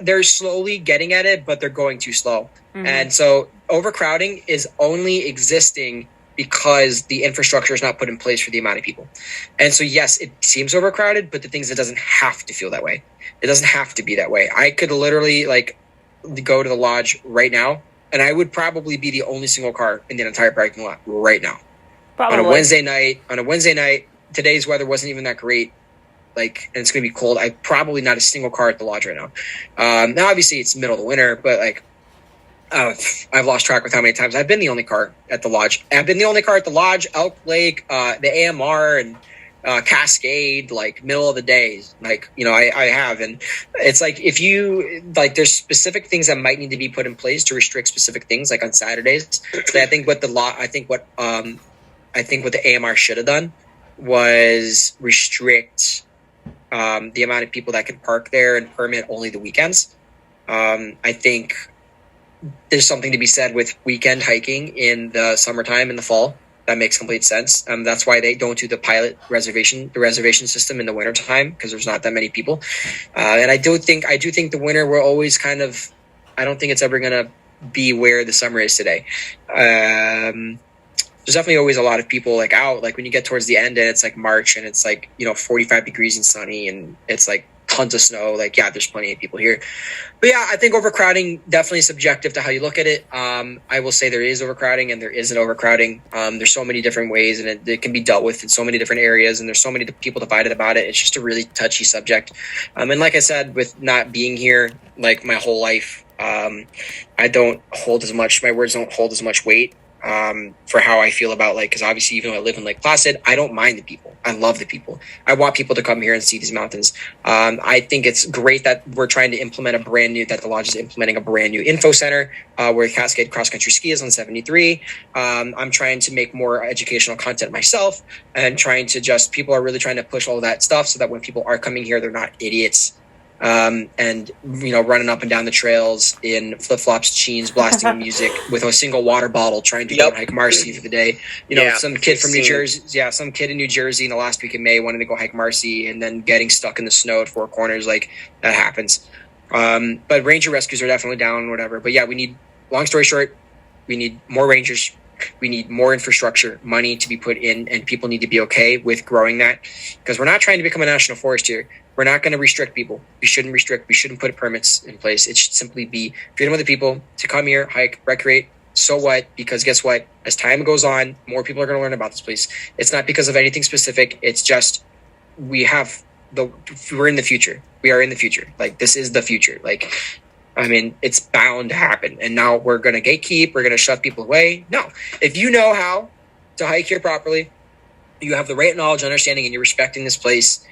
they're slowly getting at it, but they're going too slow. Mm-hmm. And so overcrowding is only existing because the infrastructure is not put in place for the amount of people. And so, yes, it seems overcrowded, but the thing is, it doesn't have to feel that way. It doesn't have to be that way. I could literally go to the lodge right now and I would probably be the only single car in the entire parking lot right now. Probably. On a Wednesday night, today's weather wasn't even that great. Like, and it's going to be cold. I probably not a single car at the lodge right now. Now, obviously, it's middle of the winter, but like, I've lost track with how many times I've been the only car at the lodge. I've been the only car at the lodge, Elk Lake, the AMR, and Cascade, like middle of the day. Like, you know, I have. And it's like, if you, like, there's specific things that might need to be put in place to restrict specific things, like on Saturdays. So I think what the AMR should have done was restrict the amount of people that can park there and permit only the weekends. I think there's something to be said with weekend hiking in the summertime, in the fall. That makes complete sense. That's why they don't do the reservation system in the wintertime, because there's not that many people. And I do think the winter will always kind of, I don't think it's ever going to be where the summer is today. There's definitely always a lot of people like out, like when you get towards the end and it's like March and it's like, you know, 45 degrees and sunny and it's like tons of snow. Like, yeah, there's plenty of people here. But yeah, I think overcrowding definitely subjective to how you look at it. I will say there is overcrowding and there isn't overcrowding. There's so many different ways and it can be dealt with in so many different areas, and there's so many people divided about it. It's just a really touchy subject. And like I said, with not being here like my whole life, my words don't hold as much weight for how I feel about, like, because obviously even though I live in Lake Placid, I don't mind the people. I love the people. I want people to come here and see these mountains. I think it's great that we're trying to implement that the lodge is implementing a brand new info center where Cascade Cross Country Ski is on 73. I'm trying to make more educational content myself and people are really trying to push all that stuff so that when people are coming here, they're not idiots. And, you know, running up and down the trails in flip-flops, jeans, blasting music with a single water bottle, trying to go and hike Marcy for the day. You know, some kid from New Jersey, some kid in New Jersey in the last week of May wanted to go hike Marcy and then getting stuck in the snow at Four Corners. Like, that happens. But ranger rescues are definitely down, whatever. But yeah, long story short, we need more rangers. We need more infrastructure, money to be put in, and people need to be okay with growing that, because we're not trying to become a national forest here. We're not going to restrict people. We shouldn't restrict. We shouldn't put permits in place. It should simply be freedom of the people to come here, hike, recreate. So what? Because guess what? As time goes on, more people are going to learn about this place. It's not because of anything specific. It's just we're in the future. We are in the future. Like, this is the future. Like, I mean, it's bound to happen. And now we're going to gatekeep. We're going to shove people away. No. If you know how to hike here properly, you have the right knowledge, understanding, and you're respecting this place,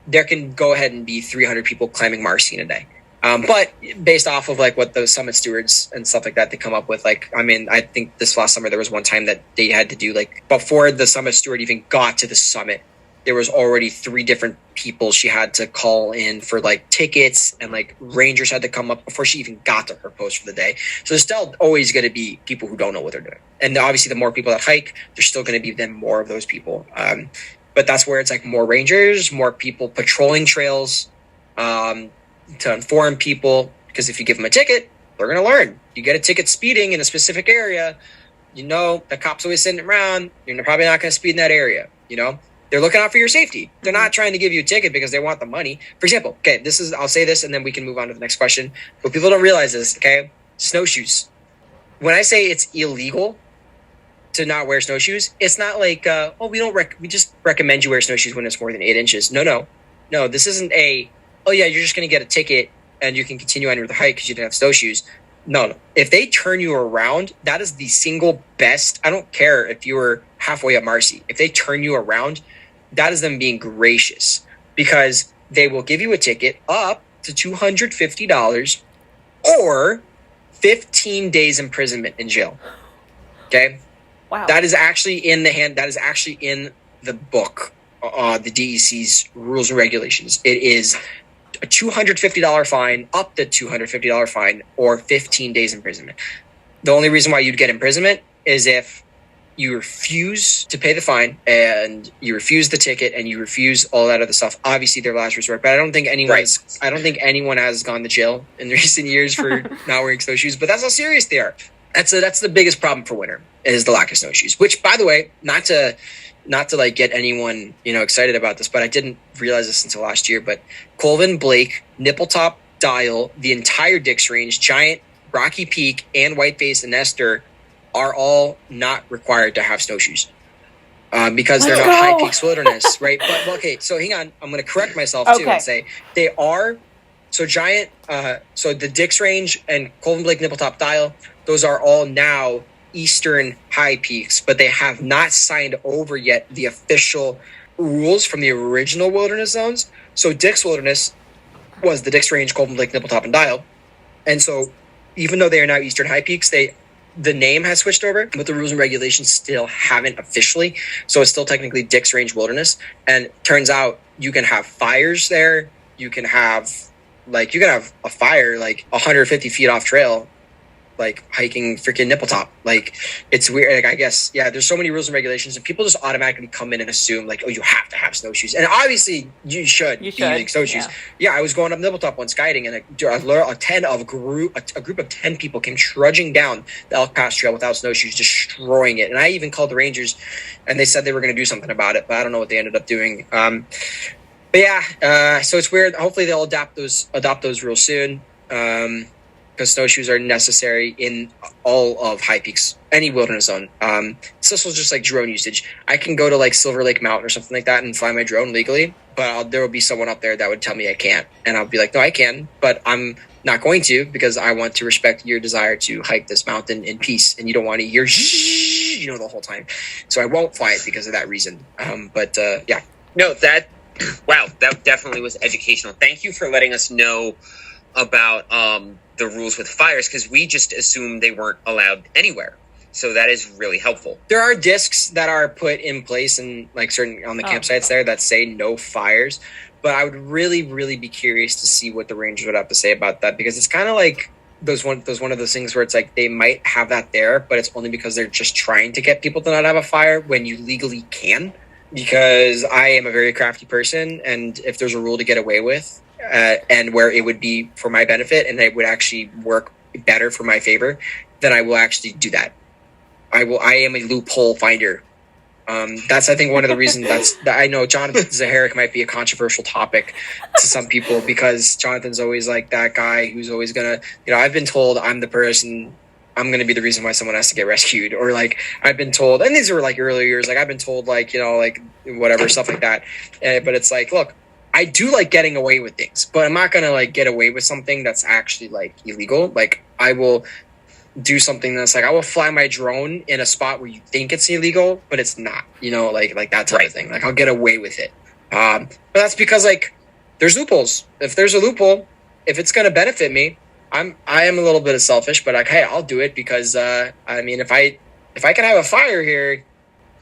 there can go ahead and be 300 people climbing Marcy in a day. But based off of like what the summit stewards and stuff like that, they come up with, like, I mean, I think this last summer there was one time that they had to do, like, before the summit steward even got to the summit, there was already 3 different people she had to call in for like tickets, and like rangers had to come up before she even got to her post for the day. So there's still always going to be people who don't know what they're doing. And obviously the more people that hike, there's still going to be then more of those people. But that's where it's like more rangers, more people patrolling trails to inform people, because if you give them a ticket, they're going to learn. You get a ticket speeding in a specific area, you know, the cops always sitting around, you're probably not going to speed in that area, you know? They're looking out for your safety. They're not trying to give you a ticket because they want the money. For example, okay, I'll say this and then we can move on to the next question. But people don't realize this, okay? Snowshoes. When I say it's illegal to not wear snowshoes, it's not like, we just recommend you wear snowshoes when it's more than 8 inches. No, this isn't you're just going to get a ticket and you can continue on with the hike because you didn't have snowshoes. No. If they turn you around, that is the single best. I don't care if you were halfway up Marcy. If they turn you around, that is them being gracious, because they will give you a ticket up to $250 or 15 days imprisonment in jail. Okay? Wow. That is actually in the book, the DEC's rules and regulations. It is a $250 fine, up to $250 fine, or 15 days imprisonment. The only reason why you'd get imprisonment is if you refuse to pay the fine and you refuse the ticket and you refuse all that other stuff. Obviously, their last resort, but I don't think anyone has gone to jail in recent years for not wearing snowshoes. But that's how serious they are. That's the biggest problem for winter, is the lack of snowshoes. Which, by the way, not to like get anyone, you know, excited about this, but I didn't realize this until last year. But Colvin, Blake, Nipple Top, Dial, the entire Dix Range, Giant, Rocky Peak and Whiteface and Nestor are all not required to have snowshoes. Because they're not high peaks wilderness, right? But okay, so hang on, I'm going to correct myself too and say they are. So giant, so the Dix Range and Colvin Blake Nippletop Dial, those are all now eastern high peaks, but they have not signed over yet the official rules from the original wilderness zones. So Dix Wilderness was the Dix Range, Colvin Blake Nippletop, and Dial, and so even though they are now eastern high peaks, the name has switched over, but the rules and regulations still haven't officially. So it's still technically Dix Range Wilderness. And turns out you can have fires there. You can have a fire like 150 feet off trail, like hiking freaking Nippletop. Like, it's weird. Like, I guess, yeah, there's so many rules and regulations, and people just automatically come in and assume like, oh, you have to have snowshoes. And obviously you should be using snowshoes. Yeah, I was going up Nippletop once guiding, and a group of 10 people came trudging down the Elk Pass Trail without snowshoes, destroying it. And I even called the rangers, and they said they were going to do something about it, but I don't know what they ended up doing. But yeah, so it's weird. Hopefully they'll adopt those rules soon. Because snowshoes are necessary in all of high peaks, any wilderness zone. It's also just like drone usage. I can go to like Silver Lake Mountain or something like that and fly my drone legally, but there will be someone up there that would tell me I can't. And I'll be like, no, I can, but I'm not going to, because I want to respect your desire to hike this mountain in peace. And you don't want to hear, the whole time. So I won't fly it because of that reason. Yeah. No, that definitely was educational. Thank you for letting us know about the rules with fires, because we just assumed they weren't allowed anywhere. So that is really helpful. There are discs that are put in place and like certain on the campsites there that say no fires, but I would really, really be curious to see what the rangers would have to say about that, because it's kind of like those one of those things where it's like they might have that there, but it's only because they're just trying to get people to not have a fire when you legally can. Because I am a very crafty person, and if there's a rule to get away with, and where it would be for my benefit and it would actually work better for my favor, then I will actually do that. I am a loophole finder. That's, I think, one of the reasons that I know Jonathan Zaharek might be a controversial topic to some people, because Jonathan's always like that guy who's always gonna, I've been told I'm the person, I'm going to be the reason why someone has to get rescued, or like I've been told, and these were like earlier years, like I've been told like, like whatever, stuff like that. But it's like, look, I do like getting away with things, but I'm not going to like get away with something that's actually like illegal. Like I will do something that's like, I will fly my drone in a spot where you think it's illegal, but it's not, like that type of thing. Like I'll get away with it. But that's because like there's loopholes. If there's a loophole, if it's going to benefit me, I am a little bit of selfish, but like, hey, I'll do it because I mean, if I can have a fire here,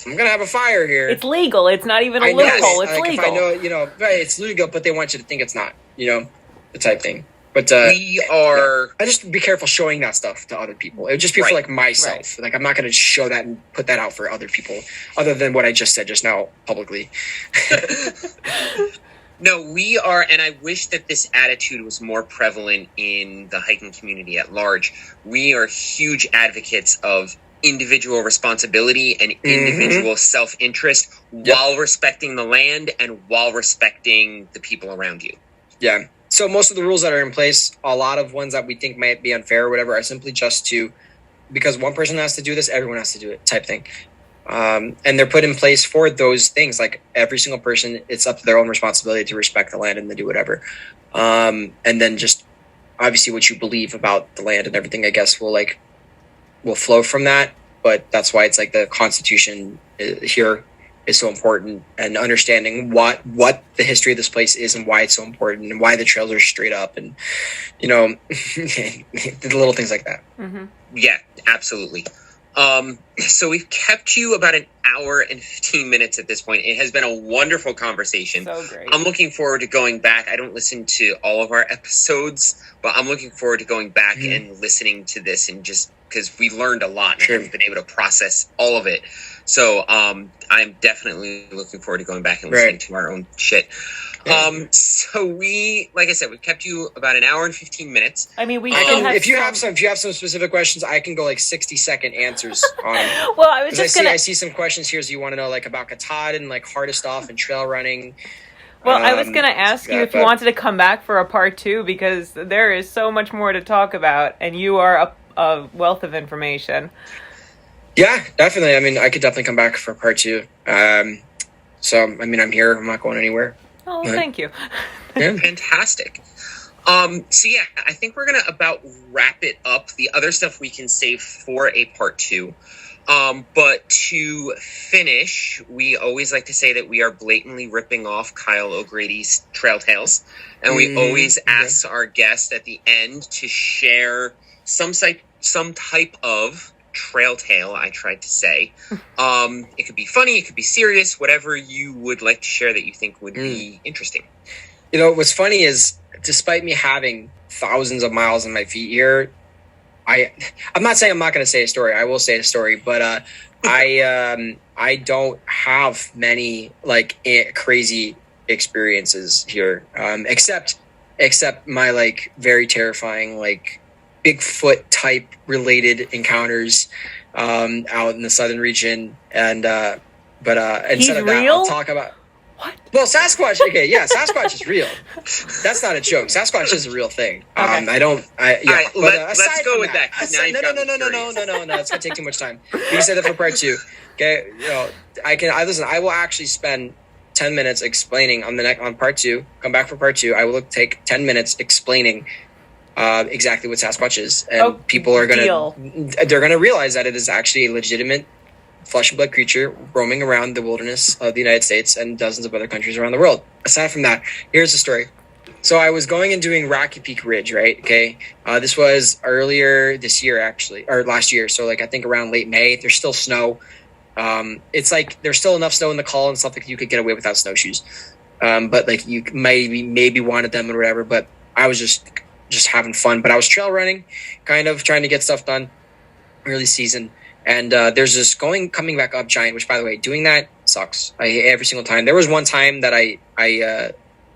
I'm gonna have a fire here. It's legal. It's not even a loophole. It's like, legal. If I know, right, it's legal, but they want you to think it's not, the type thing. But I just be careful showing that stuff to other people. It would just be for like myself. Right. Like I'm not gonna show that and put that out for other people, other than what I just said just now publicly. No, we are, and I wish that this attitude was more prevalent in the hiking community at large. We are huge advocates of individual responsibility and individual self-interest while respecting the land and while respecting the people around you. Yeah. So most of the rules that are in place, a lot of ones that we think might be unfair or whatever, are simply just because one person has to do this, everyone has to do it type thing. And they're put in place for those things. Like every single person, it's up to their own responsibility to respect the land and to do whatever. And then just obviously what you believe about the land and everything, I guess, will flow from that. But that's why it's like the Constitution here is so important, and understanding what the history of this place is and why it's so important and why the trails are straight up, and the little things like that. Mm-hmm. Yeah, absolutely. So we've kept you about an hour and 15 minutes at this point. It has been a wonderful conversation. So great. I'm looking forward to going back. I don't listen to all of our episodes, but I'm looking forward to going back and listening to this, and just because we learned a lot and I haven't been able to process all of it. So I'm definitely looking forward to going back and listening to our own shit. So like I said, we've kept you about an hour and 15 minutes. I mean, if you have some specific questions, I can go like 60-second answers on them. Well, I see some questions here. So you want to know like about Katahdin and like hardest off and trail running. Well, I was going to ask you if you wanted to come back for a part 2, because there is so much more to talk about, and you are a wealth of information. Yeah, definitely. I mean, I could definitely come back for part 2. So, I mean, I'm here. I'm not going anywhere. Oh, thank you. Yeah. Fantastic. So yeah, I think we're going to about wrap it up. The other stuff we can save for a part 2. But to finish, we always like to say that we are blatantly ripping off Kyle O'Grady's Trail Tales. And we always ask our guest at the end to share some type of trail tale, I tried to say. It could be funny, it could be serious, whatever you would like to share that you think would be interesting. You know, what's funny is, despite me having thousands of miles on my feet here, I'm not saying I'm not going to say a story. I will say a story, but I don't have many like crazy experiences here, except my like very terrifying like Bigfoot type related encounters out in the southern region, and but instead of that, I'll talk about. What? Well, Sasquatch. Okay, yeah, Sasquatch is real. That's not a joke. Sasquatch is a real thing. Okay. I don't. Yeah. All right, let's go with that. No. It's gonna take too much time. You can say that for part 2. Okay. You know, listen. I will actually spend 10 minutes explaining on part 2. Come back for part 2. I will take 10 minutes explaining exactly what Sasquatch is, and people are gonna realize that it is actually a legitimate flesh and blood creature roaming around the wilderness of the United States and dozens of other countries around the world. Aside from that, here's the story. So I was going and doing Rocky Peak Ridge, right? Okay. This was earlier this year, actually, or last year. So like, I think around late May. There's still snow. It's like, there's still enough snow in the call and stuff that you could get away without snowshoes. But like, you maybe wanted them or whatever, but I was just having fun. But I was trail running, kind of trying to get stuff done early season. And there's this coming back up giant, which, by the way, doing that sucks. Every single time. There was one time that I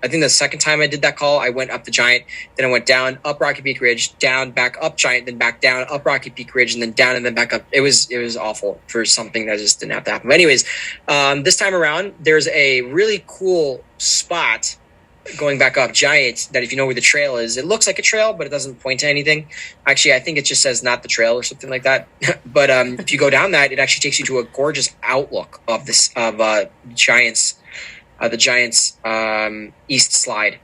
think the second time I did that call, I went up the giant, then I went down, up Rocky Peak Ridge, down, back up giant, then back down, up Rocky Peak Ridge, and then down and then back up. It was awful for something that just didn't have to happen. But anyways, this time around, there's a really cool spot going back up giant that if you know where the trail is, it looks like a trail, but it doesn't point to anything. Actually, I think it just says not the trail or something like that. But if you go down that, it actually takes you to a gorgeous outlook of the giant's east slide.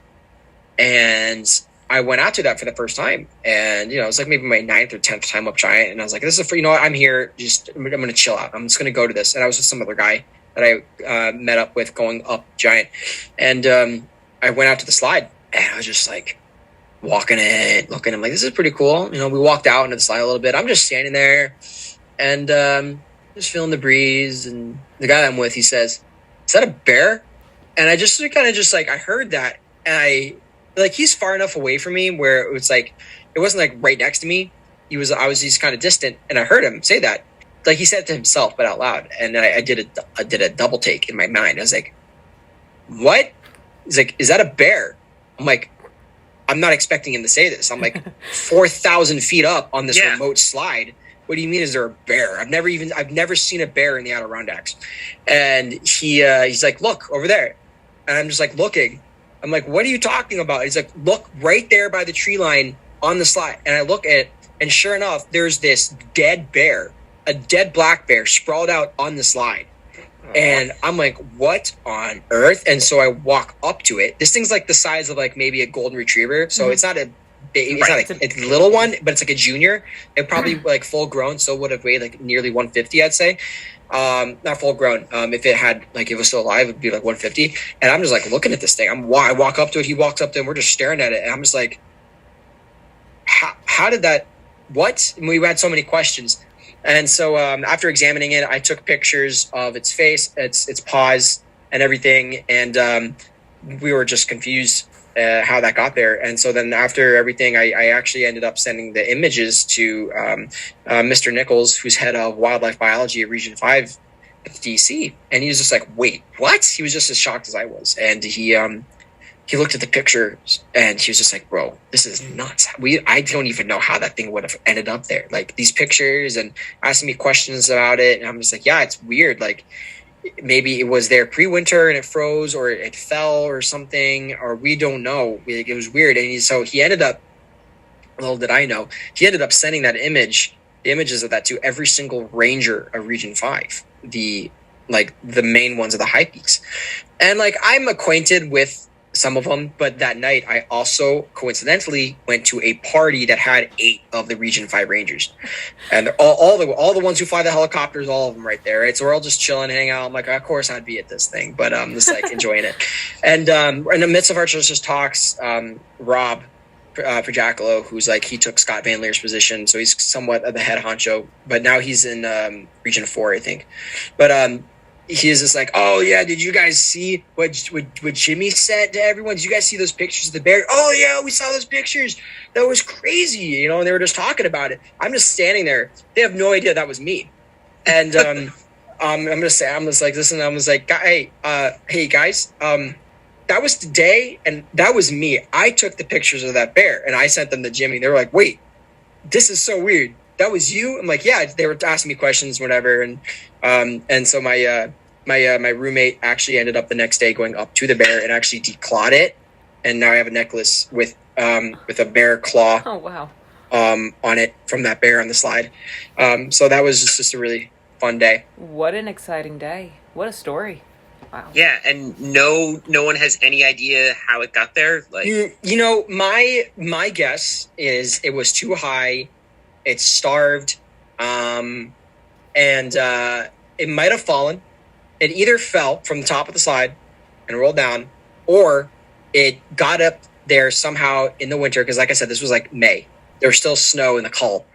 And I went out to that for the first time, and you know, it was like maybe my 9th or 10th time up giant, and I was like, this is you know what, I'm here, I'm gonna chill out, I'm just gonna go to this. And I was with some other guy that I met up with going up giant, and I went out to the slide, and I was just like walking it, looking. I'm like, this is pretty cool. You know, we walked out into the slide a little bit. I'm just standing there and just feeling the breeze. And the guy that I'm with, he says, "Is that a bear?" And I just kind of just like, I heard that, and he's far enough away from me where it was like, it wasn't like right next to me. He's kind of distant, and I heard him say that. Like he said it to himself, but out loud. And then I did a double take in my mind. I was like, what? He's like, is that a bear? I'm like, I'm not expecting him to say this. I'm like 4,000 feet up on this remote slide. What do you mean? Is there a bear? I've never seen a bear in the Adirondacks. And he's like, look over there. And I'm just like looking. I'm like, what are you talking about? He's like, look right there by the tree line on the slide. And I look at it, and sure enough, there's this dead bear, a dead black bear sprawled out on the slide. And I'm like, what on earth? And so I walk up to it. This thing's like the size of like maybe a golden retriever. So it's not a big, it's not a little one, but it's like a junior. It probably like full grown. So would have weighed like nearly 150, I'd say. Not full grown. If it was still alive, it'd be like 150. And I'm just like looking at this thing. I walk up to it. He walks up to it, and we're just staring at it. And I'm just like, how did that, what? And we had so many questions. And so after examining it, I took pictures of its face, its paws, and everything. And we were just confused how that got there. And so then after everything, I actually ended up sending the images to Mr. Nichols, who's head of wildlife biology at Region 5 at DC. And he was just like, wait, what? He was just as shocked as I was. And he looked at the pictures, and he was just like, bro, this is nuts. I don't even know how that thing would have ended up there. Like these pictures, and asking me questions about it. And I'm just like, yeah, it's weird. Like, maybe it was there pre-winter and it froze, or it fell or something, or we don't know. It was weird. And so he ended up, little did I know, he ended up sending the images of that to every single ranger of Region 5, the main ones of the high peaks. And like, I'm acquainted with some of them, but that night I also coincidentally went to a party that had 8 of the Region 5 Rangers, and all the ones who fly the helicopters, all of them right there. Right, so we're all just chilling, hanging out. I'm like, of course I'd be at this thing, but just like enjoying it. And in the midst of our just talks, Rob Projacolo, who's like, he took Scott Van Leer's position, so he's somewhat of the head honcho, but now he's in Region 4, I think. But he is just like, oh yeah, did you guys see what Jimmy said to everyone? Did you guys see those pictures of the bear? Oh yeah, we saw those pictures. That was crazy, you know. And they were just talking about it. I'm just standing there. They have no idea that was me. And I'm just like, listen. I was like, hey guys, that was today, and that was me. I took the pictures of that bear, and I sent them to Jimmy. They were like, wait, this is so weird. That was you? I'm like, yeah. They were asking me questions, whatever, and so my roommate actually ended up the next day going up to the bear and actually declawed it, and now I have a necklace with a bear claw. Oh wow. On it from that bear on the slide. So that was just a really fun day. What an exciting day! What a story! Wow. Yeah, and no one has any idea how it got there. Like, you know, my guess is it was too high. It starved, and it might have fallen. It either fell from the top of the slide and rolled down, or it got up there somehow in the winter. Because, like I said, this was like May. There was still snow in the cull,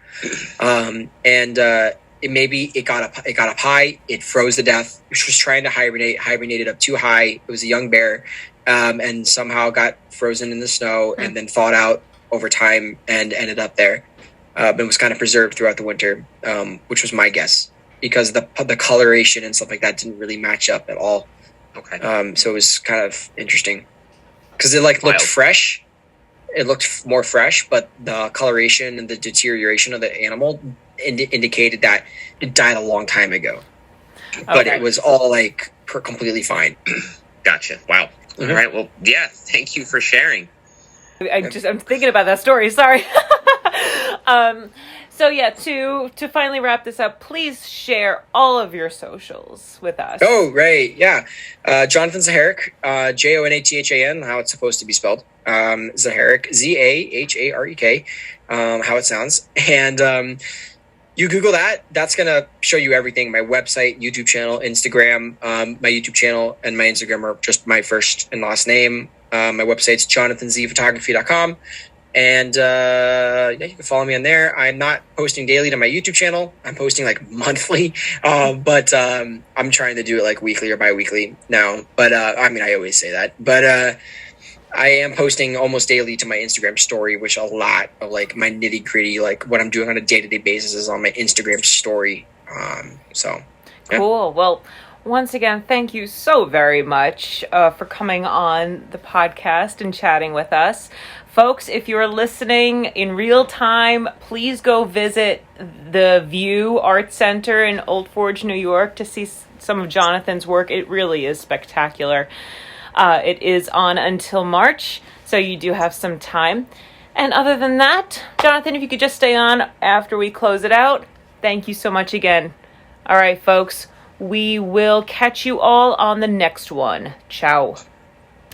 and it got up high. It froze to death. It was trying to hibernated up too high. It was a young bear, and somehow got frozen in the snow and then thawed out over time and ended up there. But was kind of preserved throughout the winter, which was my guess, because the coloration and stuff like that didn't really match up at all. Okay. So it was kind of interesting because it looked fresh. It looked more fresh, but the coloration and the deterioration of the animal indicated that it died a long time ago. Okay. But it was all completely fine. Gotcha. Wow. Mm-hmm. All right. Well, yeah. Thank you for sharing. I'm thinking about that story. Sorry. So yeah, to finally wrap this up, please share all of your socials with us. Oh, right. Yeah. Jonathan Zaharek, Jonathan, how it's supposed to be spelled. Zaharek, Zaharek, how it sounds. And you Google that. That's going to show you everything. My website, YouTube channel, Instagram. My YouTube channel and my Instagram are just my first and last name. My website's jonathanzphotography.com. And you can follow me on there. I'm not posting daily to my YouTube channel. I'm posting monthly, but I'm trying to do it weekly or bi-weekly now. But I always say that. But I am posting almost daily to my Instagram story, which a lot of my nitty-gritty, what I'm doing on a day-to-day basis is on my Instagram story. So yeah. Cool. Well, once again, thank you so very much for coming on the podcast and chatting with us. Folks, if you're listening in real time, please go visit the View Art Center in Old Forge, New York to see some of Jonathan's work. It really is spectacular. It is on until March, so you do have some time. And other than that, Jonathan, if you could just stay on after we close it out, thank you so much again. All right, folks, we will catch you all on the next one. Ciao.